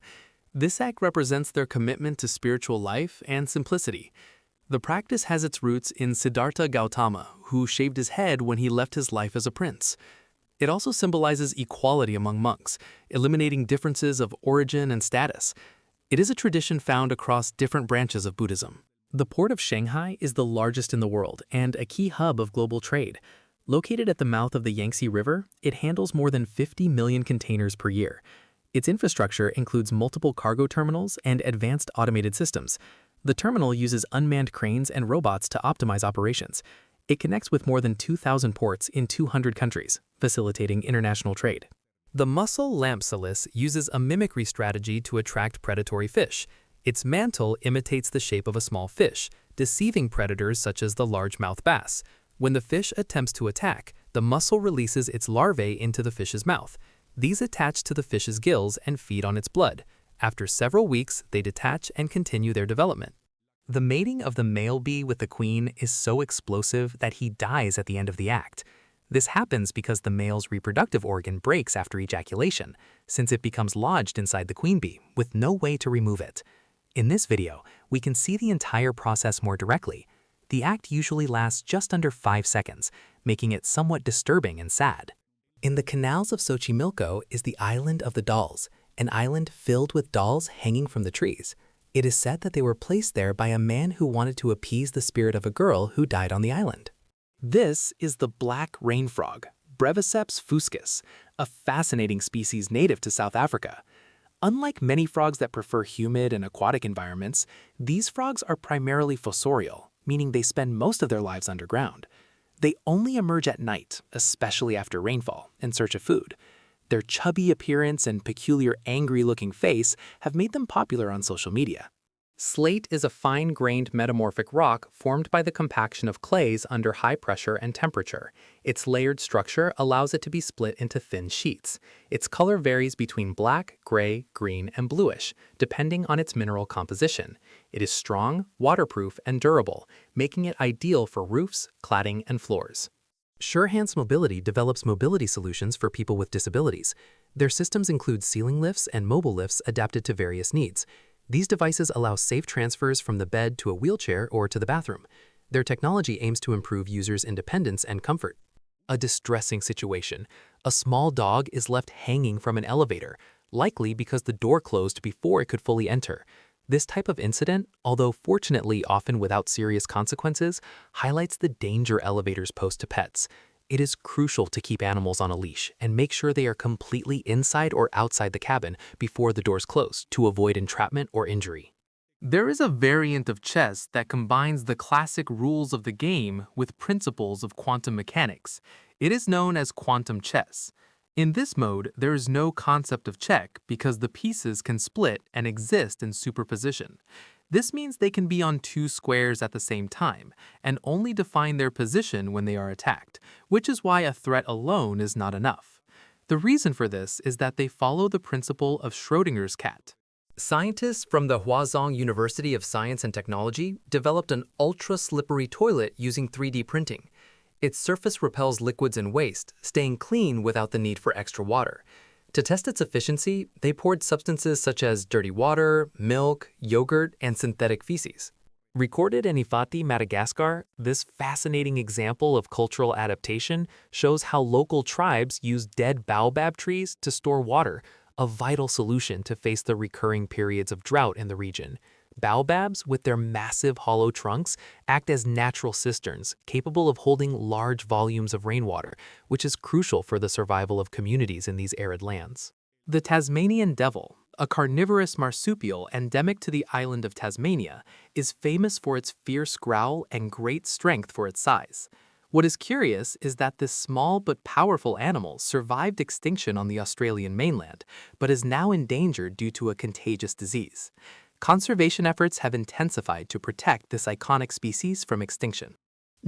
This act represents their commitment to spiritual life and simplicity. The practice has its roots in Siddhartha Gautama, who shaved his head when he left his life as a prince. It also symbolizes equality among monks, eliminating differences of origin and status. It is a tradition found across different branches of Buddhism. The port of Shanghai is the largest in the world and a key hub of global trade. Located at the mouth of the Yangtze River, it handles more than 50 million containers per year. Its infrastructure includes multiple cargo terminals and advanced automated systems. The terminal uses unmanned cranes and robots to optimize operations. It connects with more than 2,000 ports in 200 countries, facilitating international trade. The mussel lampsalis uses a mimicry strategy to attract predatory fish. Its mantle imitates the shape of a small fish, deceiving predators such as the largemouth bass. When the fish attempts to attack, the mussel releases its larvae into the fish's mouth. These attach to the fish's gills and feed on its blood. After several weeks, they detach and continue their development. The mating of the male bee with the queen is so explosive that he dies at the end of the act. This happens because the male's reproductive organ breaks after ejaculation, since it becomes lodged inside the queen bee with no way to remove it. In this video, we can see the entire process more directly. The act usually lasts just under 5 seconds, making it somewhat disturbing and sad. In the canals of Xochimilco is the Island of the Dolls, an island filled with dolls hanging from the trees. It is said that they were placed there by a man who wanted to appease the spirit of a girl who died on the island. This is the black rain frog, Breviceps fuscus, a fascinating species native to South Africa. Unlike many frogs that prefer humid and aquatic environments, these frogs are primarily fossorial, meaning they spend most of their lives underground. They only emerge at night, especially after rainfall, in search of food. Their chubby appearance and peculiar angry-looking face have made them popular on social media. Slate is a fine-grained metamorphic rock formed by the compaction of clays under high pressure and temperature. Its layered structure allows it to be split into thin sheets. Its color varies between black, gray, green, and bluish, depending on its mineral composition. It is strong, waterproof, and durable, making it ideal for roofs, cladding, and floors. SureHands Mobility develops mobility solutions for people with disabilities. Their systems include ceiling lifts and mobile lifts adapted to various needs. These devices allow safe transfers from the bed to a wheelchair or to the bathroom. Their technology aims to improve users' independence and comfort. A distressing situation. A small dog is left hanging from an elevator, likely because the door closed before it could fully enter. This type of incident, although fortunately often without serious consequences, highlights the danger elevators pose to pets. It is crucial to keep animals on a leash and make sure they are completely inside or outside the cabin before the doors close to avoid entrapment or injury. There is a variant of chess that combines the classic rules of the game with principles of quantum mechanics. It is known as quantum chess. In this mode, there is no concept of check because the pieces can split and exist in superposition. This means they can be on two squares at the same time and only define their position when they are attacked, which is why a threat alone is not enough. The reason for this is that they follow the principle of Schrödinger's cat. Scientists from the Huazhong University of Science and Technology developed an ultra-slippery toilet using 3D printing. Its surface repels liquids and waste, staying clean without the need for extra water. To test its efficiency, they poured substances such as dirty water, milk, yogurt, and synthetic feces. Recorded in Ifati, Madagascar, this fascinating example of cultural adaptation shows how local tribes use dead baobab trees to store water, a vital solution to face the recurring periods of drought in the region. Baobabs, with their massive hollow trunks, act as natural cisterns capable of holding large volumes of rainwater, which is crucial for the survival of communities in these arid lands. The Tasmanian devil, a carnivorous marsupial endemic to the island of Tasmania, is famous for its fierce growl and great strength for its size. What is curious is that this small but powerful animal survived extinction on the Australian mainland, but is now endangered due to a contagious disease. Conservation efforts have intensified to protect this iconic species from extinction.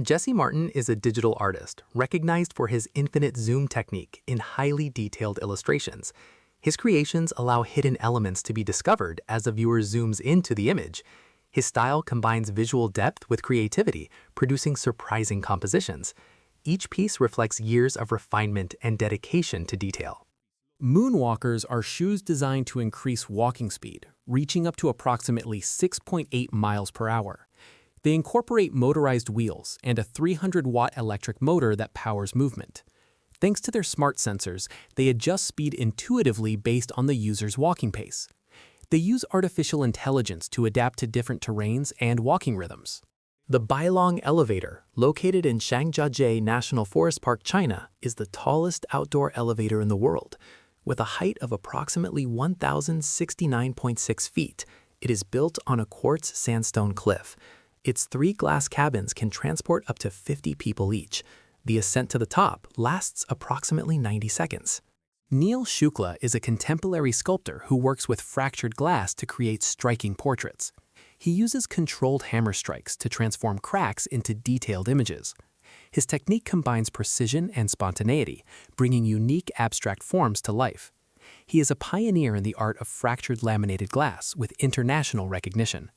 Jesse Martin is a digital artist, recognized for his infinite zoom technique in highly detailed illustrations. His creations allow hidden elements to be discovered as the viewer zooms into the image. His style combines visual depth with creativity, producing surprising compositions. Each piece reflects years of refinement and dedication to detail. Moonwalkers are shoes designed to increase walking speed, reaching up to approximately 6.8 miles per hour. They incorporate motorized wheels and a 300-watt electric motor that powers movement. Thanks to their smart sensors, they adjust speed intuitively based on the user's walking pace. They use artificial intelligence to adapt to different terrains and walking rhythms. The Bailong Elevator, located in Shangjiajie National Forest Park, China, is the tallest outdoor elevator in the world. With a height of approximately 1,069.6 feet, it is built on a quartz sandstone cliff. Its 3 glass cabins can transport up to 50 people each. The ascent to the top lasts approximately 90 seconds. Neil Shukla is a contemporary sculptor who works with fractured glass to create striking portraits. He uses controlled hammer strikes to transform cracks into detailed images. His technique combines precision and spontaneity, bringing unique abstract forms to life. He is a pioneer in the art of fractured laminated glass with international recognition.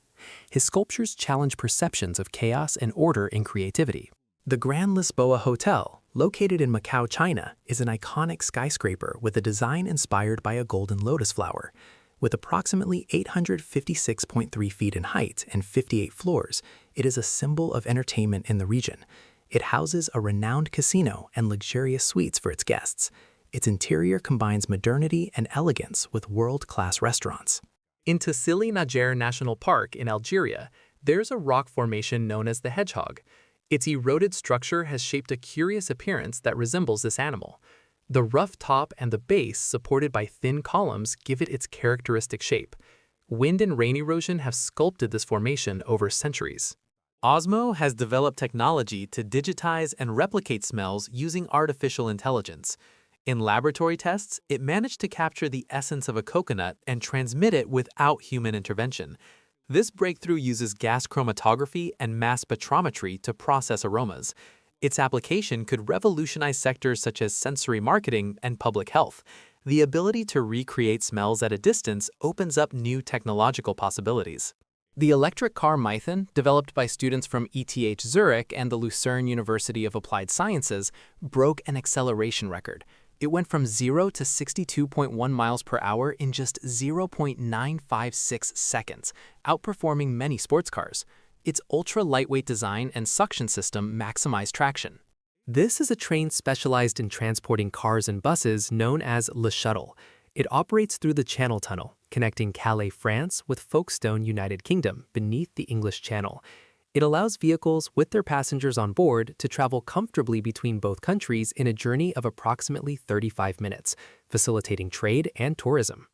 His sculptures challenge perceptions of chaos and order in creativity. The Grand Lisboa Hotel, located in Macau, China, is an iconic skyscraper with a design inspired by a golden lotus flower. With approximately 856.3 feet in height and 58 floors, it is a symbol of entertainment in the region. It houses a renowned casino and luxurious suites for its guests. Its interior combines modernity and elegance with world-class restaurants. In Tassili Najer National Park in Algeria, there's a rock formation known as the hedgehog. Its eroded structure has shaped a curious appearance that resembles this animal. The rough top and the base, supported by thin columns, give it its characteristic shape. Wind and rain erosion have sculpted this formation over centuries. Osmo has developed technology to digitize and replicate smells using artificial intelligence. In laboratory tests, it managed to capture the essence of a coconut and transmit it without human intervention. This breakthrough uses gas chromatography and mass spectrometry to process aromas. Its application could revolutionize sectors such as sensory marketing and public health. The ability to recreate smells at a distance opens up new technological possibilities. The electric car Mython, developed by students from ETH Zurich and the Lucerne University of Applied Sciences, broke an acceleration record. It went from 0 to 62.1 miles per hour in just 0.956 seconds, outperforming many sports cars. Its ultra-lightweight design and suction system maximize traction. This is a train specialized in transporting cars and buses known as Le Shuttle. It operates through the Channel Tunnel, connecting Calais, France with Folkestone, United Kingdom, beneath the English Channel. It allows vehicles with their passengers on board to travel comfortably between both countries in a journey of approximately 35 minutes, facilitating trade and tourism.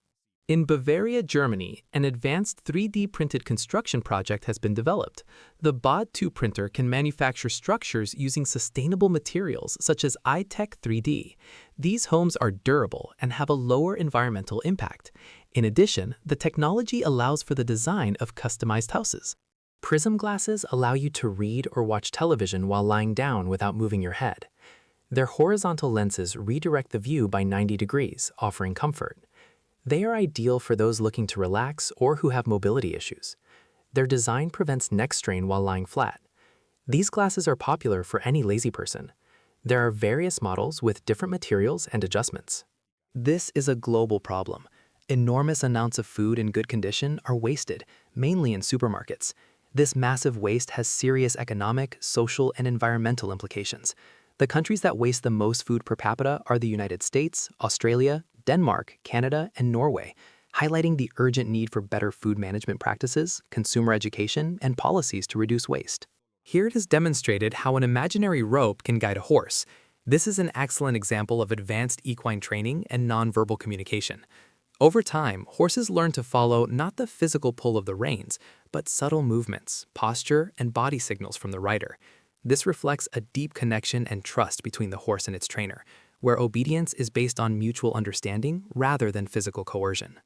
In Bavaria, Germany, an advanced 3D printed construction project has been developed. The BOD2 printer can manufacture structures using sustainable materials such as iTech 3D. These homes are durable and have a lower environmental impact. In addition, the technology allows for the design of customized houses. Prism glasses allow you to read or watch television while lying down without moving your head. Their horizontal lenses redirect the view by 90 degrees, offering comfort. They are ideal for those looking to relax or who have mobility issues. Their design prevents neck strain while lying flat. These glasses are popular for any lazy person. There are various models with different materials and adjustments. This is a global problem. Enormous amounts of food in good condition are wasted, mainly in supermarkets. This massive waste has serious economic, social, and environmental implications. The countries that waste the most food per capita are the United States, Australia, Denmark, Canada, and Norway, highlighting the urgent need for better food management practices, consumer education, and policies to reduce waste. Here it is demonstrated how an imaginary rope can guide a horse. This is an excellent example of advanced equine training and nonverbal communication. Over time, horses learn to follow not the physical pull of the reins, but subtle movements, posture, and body signals from the rider. This reflects a deep connection and trust between the horse and its trainer, where obedience is based on mutual understanding rather than physical coercion.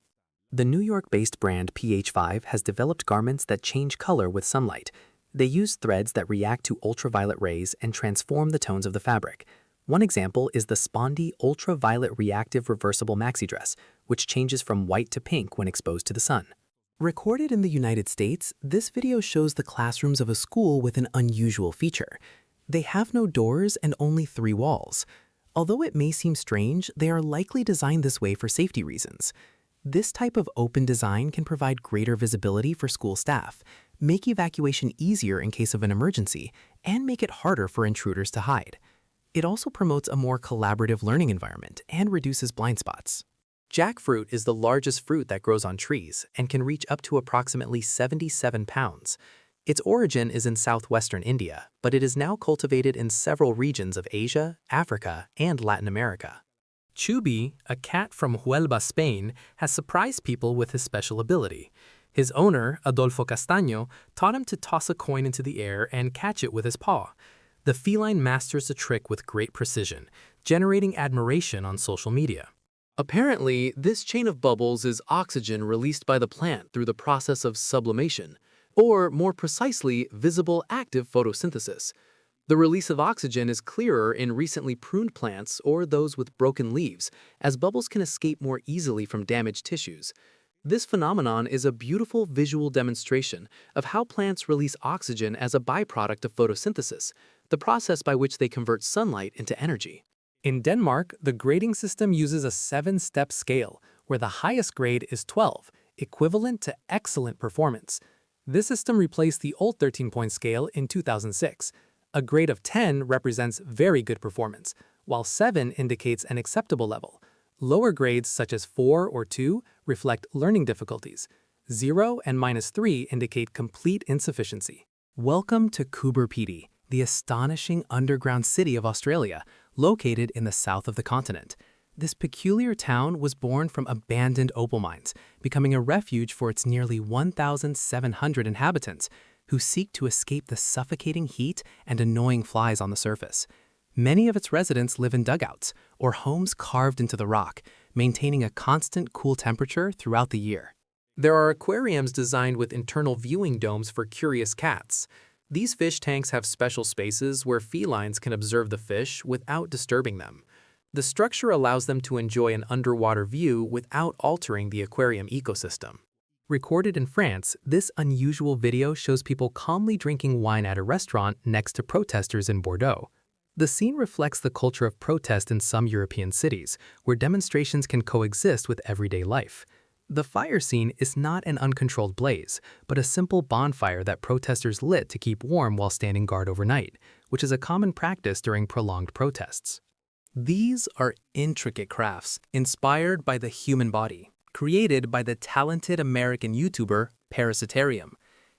The New York-based brand PH5 has developed garments that change color with sunlight. They use threads that react to ultraviolet rays and transform the tones of the fabric. One example is the Spondy Ultraviolet Reactive Reversible Maxi Dress, which changes from white to pink when exposed to the sun. Recorded in the United States, this video shows the classrooms of a school with an unusual feature. They have no doors and only 3 walls. Although it may seem strange, they are likely designed this way for safety reasons. This type of open design can provide greater visibility for school staff, make evacuation easier in case of an emergency, and make it harder for intruders to hide. It also promotes a more collaborative learning environment and reduces blind spots. Jackfruit is the largest fruit that grows on trees and can reach up to approximately 77 pounds. Its origin is in southwestern India, but it is now cultivated in several regions of Asia, Africa, and Latin America. Chubby, a cat from Huelva, Spain, has surprised people with his special ability. His owner, Adolfo Castaño, taught him to toss a coin into the air and catch it with his paw. The feline masters the trick with great precision, generating admiration on social media. Apparently, this chain of bubbles is oxygen released by the plant through the process of sublimation, or more precisely, visible active photosynthesis. The release of oxygen is clearer in recently pruned plants or those with broken leaves, as bubbles can escape more easily from damaged tissues. This phenomenon is a beautiful visual demonstration of how plants release oxygen as a byproduct of photosynthesis, the process by which they convert sunlight into energy. In Denmark, the grading system uses a 7-step scale, where the highest grade is 12, equivalent to excellent performance. This system replaced the old 13-point scale in 2006. A grade of 10 represents very good performance, while 7 indicates an acceptable level. Lower grades such as 4 or 2 reflect learning difficulties. 0 and -3 indicate complete insufficiency. Welcome to Coober, the astonishing underground city of Australia, located in the south of the continent. This peculiar town was born from abandoned opal mines, becoming a refuge for its nearly 1,700 inhabitants, who seek to escape the suffocating heat and annoying flies on the surface. Many of its residents live in dugouts, or homes carved into the rock, maintaining a constant cool temperature throughout the year. There are aquariums designed with internal viewing domes for curious cats. These fish tanks have special spaces where felines can observe the fish without disturbing them. The structure allows them to enjoy an underwater view without altering the aquarium ecosystem. Recorded in France, this unusual video shows people calmly drinking wine at a restaurant next to protesters in Bordeaux. The scene reflects the culture of protest in some European cities, where demonstrations can coexist with everyday life. The fire scene is not an uncontrolled blaze, but a simple bonfire that protesters lit to keep warm while standing guard overnight, which is a common practice during prolonged protests. These are intricate crafts inspired by the human body, created by the talented American YouTuber Parasitarium.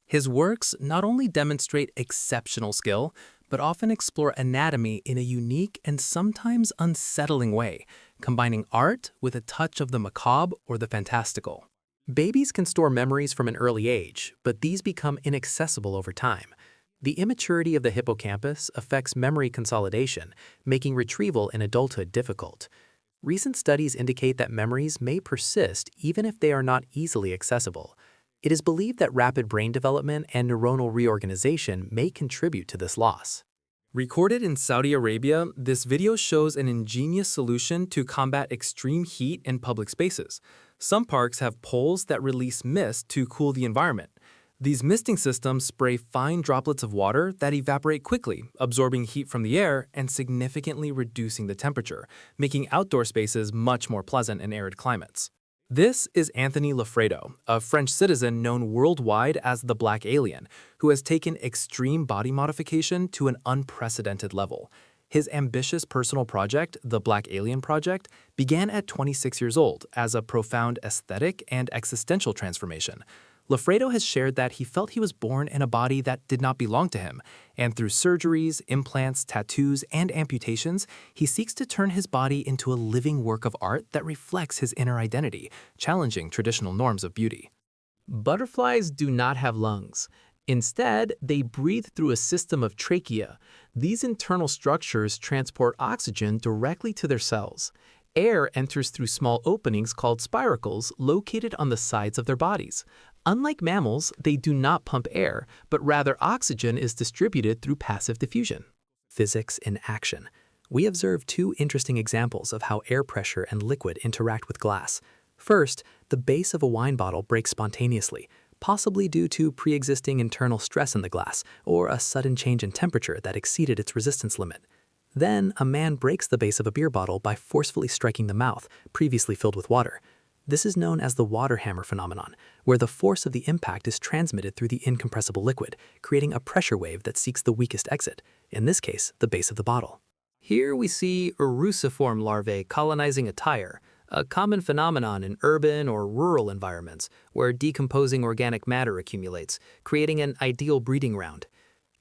His works not only demonstrate exceptional skill, but often explore anatomy in a unique and sometimes unsettling way, combining art with a touch of the macabre or the fantastical. Babies can store memories from an early age, but these become inaccessible over time. The immaturity of the hippocampus affects memory consolidation, making retrieval in adulthood difficult. Recent studies indicate that memories may persist even if they are not easily accessible. It is believed that rapid brain development and neuronal reorganization may contribute to this loss. Recorded in Saudi Arabia, this video shows an ingenious solution to combat extreme heat in public spaces. Some parks have poles that release mist to cool the environment. These misting systems spray fine droplets of water that evaporate quickly, absorbing heat from the air and significantly reducing the temperature, making outdoor spaces much more pleasant in arid climates. This is Anthony Lafredo, a French citizen known worldwide as the Black Alien, who has taken extreme body modification to an unprecedented level. His ambitious personal project, the Black Alien Project, began at 26 years old as a profound aesthetic and existential transformation. Lafredo has shared that he felt he was born in a body that did not belong to him, and through surgeries, implants, tattoos, and amputations, he seeks to turn his body into a living work of art that reflects his inner identity, challenging traditional norms of beauty. Butterflies do not have lungs. Instead, they breathe through a system of trachea. These internal structures transport oxygen directly to their cells. Air enters through small openings called spiracles located on the sides of their bodies. Unlike mammals, they do not pump air, but rather oxygen is distributed through passive diffusion. Physics in action. We observe two interesting examples of how air pressure and liquid interact with glass. First, the base of a wine bottle breaks spontaneously, possibly due to pre-existing internal stress in the glass or a sudden change in temperature that exceeded its resistance limit. Then, a man breaks the base of a beer bottle by forcefully striking the mouth, previously filled with water. This is known as the water hammer phenomenon, where the force of the impact is transmitted through the incompressible liquid, creating a pressure wave that seeks the weakest exit, in this case, the base of the bottle. Here we see Eruciform larvae colonizing a tire, a common phenomenon in urban or rural environments where decomposing organic matter accumulates, creating an ideal breeding ground.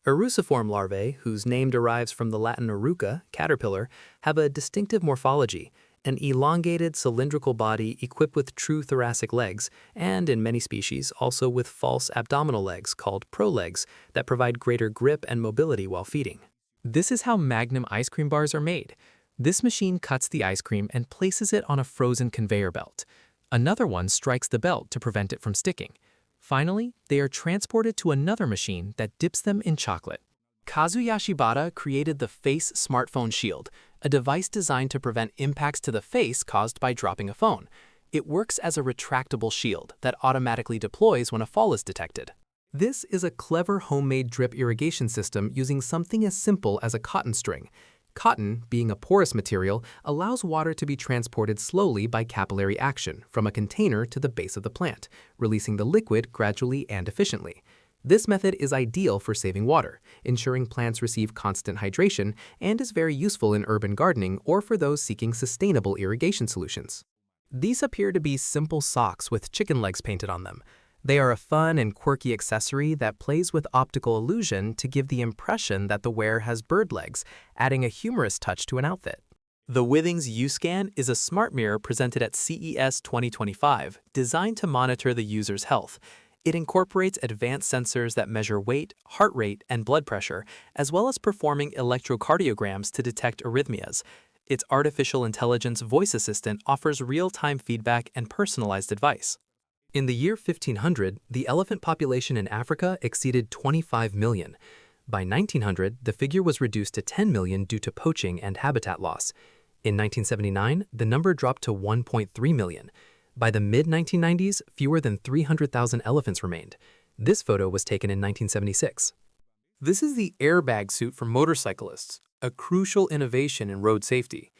Eruciform larvae, whose name derives from the Latin eruca, caterpillar, have a distinctive morphology, an elongated cylindrical body equipped with true thoracic legs, and in many species also with false abdominal legs called prolegs that provide greater grip and mobility while feeding. This is how Magnum ice cream bars are made. This machine cuts the ice cream and places it on a frozen conveyor belt. Another one strikes the belt to prevent it from sticking. Finally, they are transported to another machine that dips them in chocolate. Kazuya Shibata created the Face Smartphone Shield, a device designed to prevent impacts to the face caused by dropping a phone. It works as a retractable shield that automatically deploys when a fall is detected. This is a clever homemade drip irrigation system using something as simple as a cotton string. Cotton, being a porous material, allows water to be transported slowly by capillary action from a container to the base of the plant, releasing the liquid gradually and efficiently. This method is ideal for saving water, ensuring plants receive constant hydration, and is very useful in urban gardening or for those seeking sustainable irrigation solutions. These appear to be simple socks with chicken legs painted on them. They are a fun and quirky accessory that plays with optical illusion to give the impression that the wearer has bird legs, adding a humorous touch to an outfit. The Withings U-Scan is a smart mirror presented at CES 2025, designed to monitor the user's health. It incorporates advanced sensors that measure weight, heart rate, and blood pressure, as well as performing electrocardiograms to detect arrhythmias. Its artificial intelligence voice assistant offers real-time feedback and personalized advice. In the year 1500, the elephant population in Africa exceeded 25 million. By 1900, the figure was reduced to 10 million due to poaching and habitat loss. In 1979, the number dropped to 1.3 million. By the mid-1990s, fewer than 300,000 elephants remained. This photo was taken in 1976. This is the airbag suit for motorcyclists, a crucial innovation in road safety.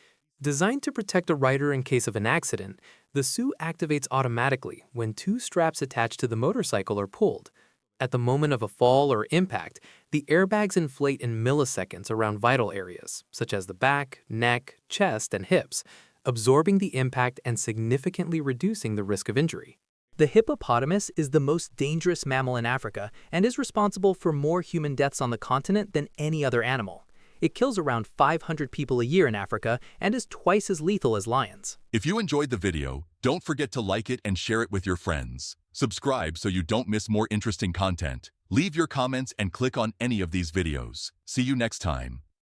Designed to protect a rider in case of an accident, the suit activates automatically when two straps attached to the motorcycle are pulled. At the moment of a fall or impact, the airbags inflate in milliseconds around vital areas, such as the back, neck, chest, and hips, absorbing the impact and significantly reducing the risk of injury. The hippopotamus is the most dangerous mammal in Africa and is responsible for more human deaths on the continent than any other animal. It kills around 500 people a year in Africa and is twice as lethal as lions. If you enjoyed the video, don't forget to like it and share it with your friends. Subscribe so you don't miss more interesting content. Leave your comments and click on any of these videos. See you next time.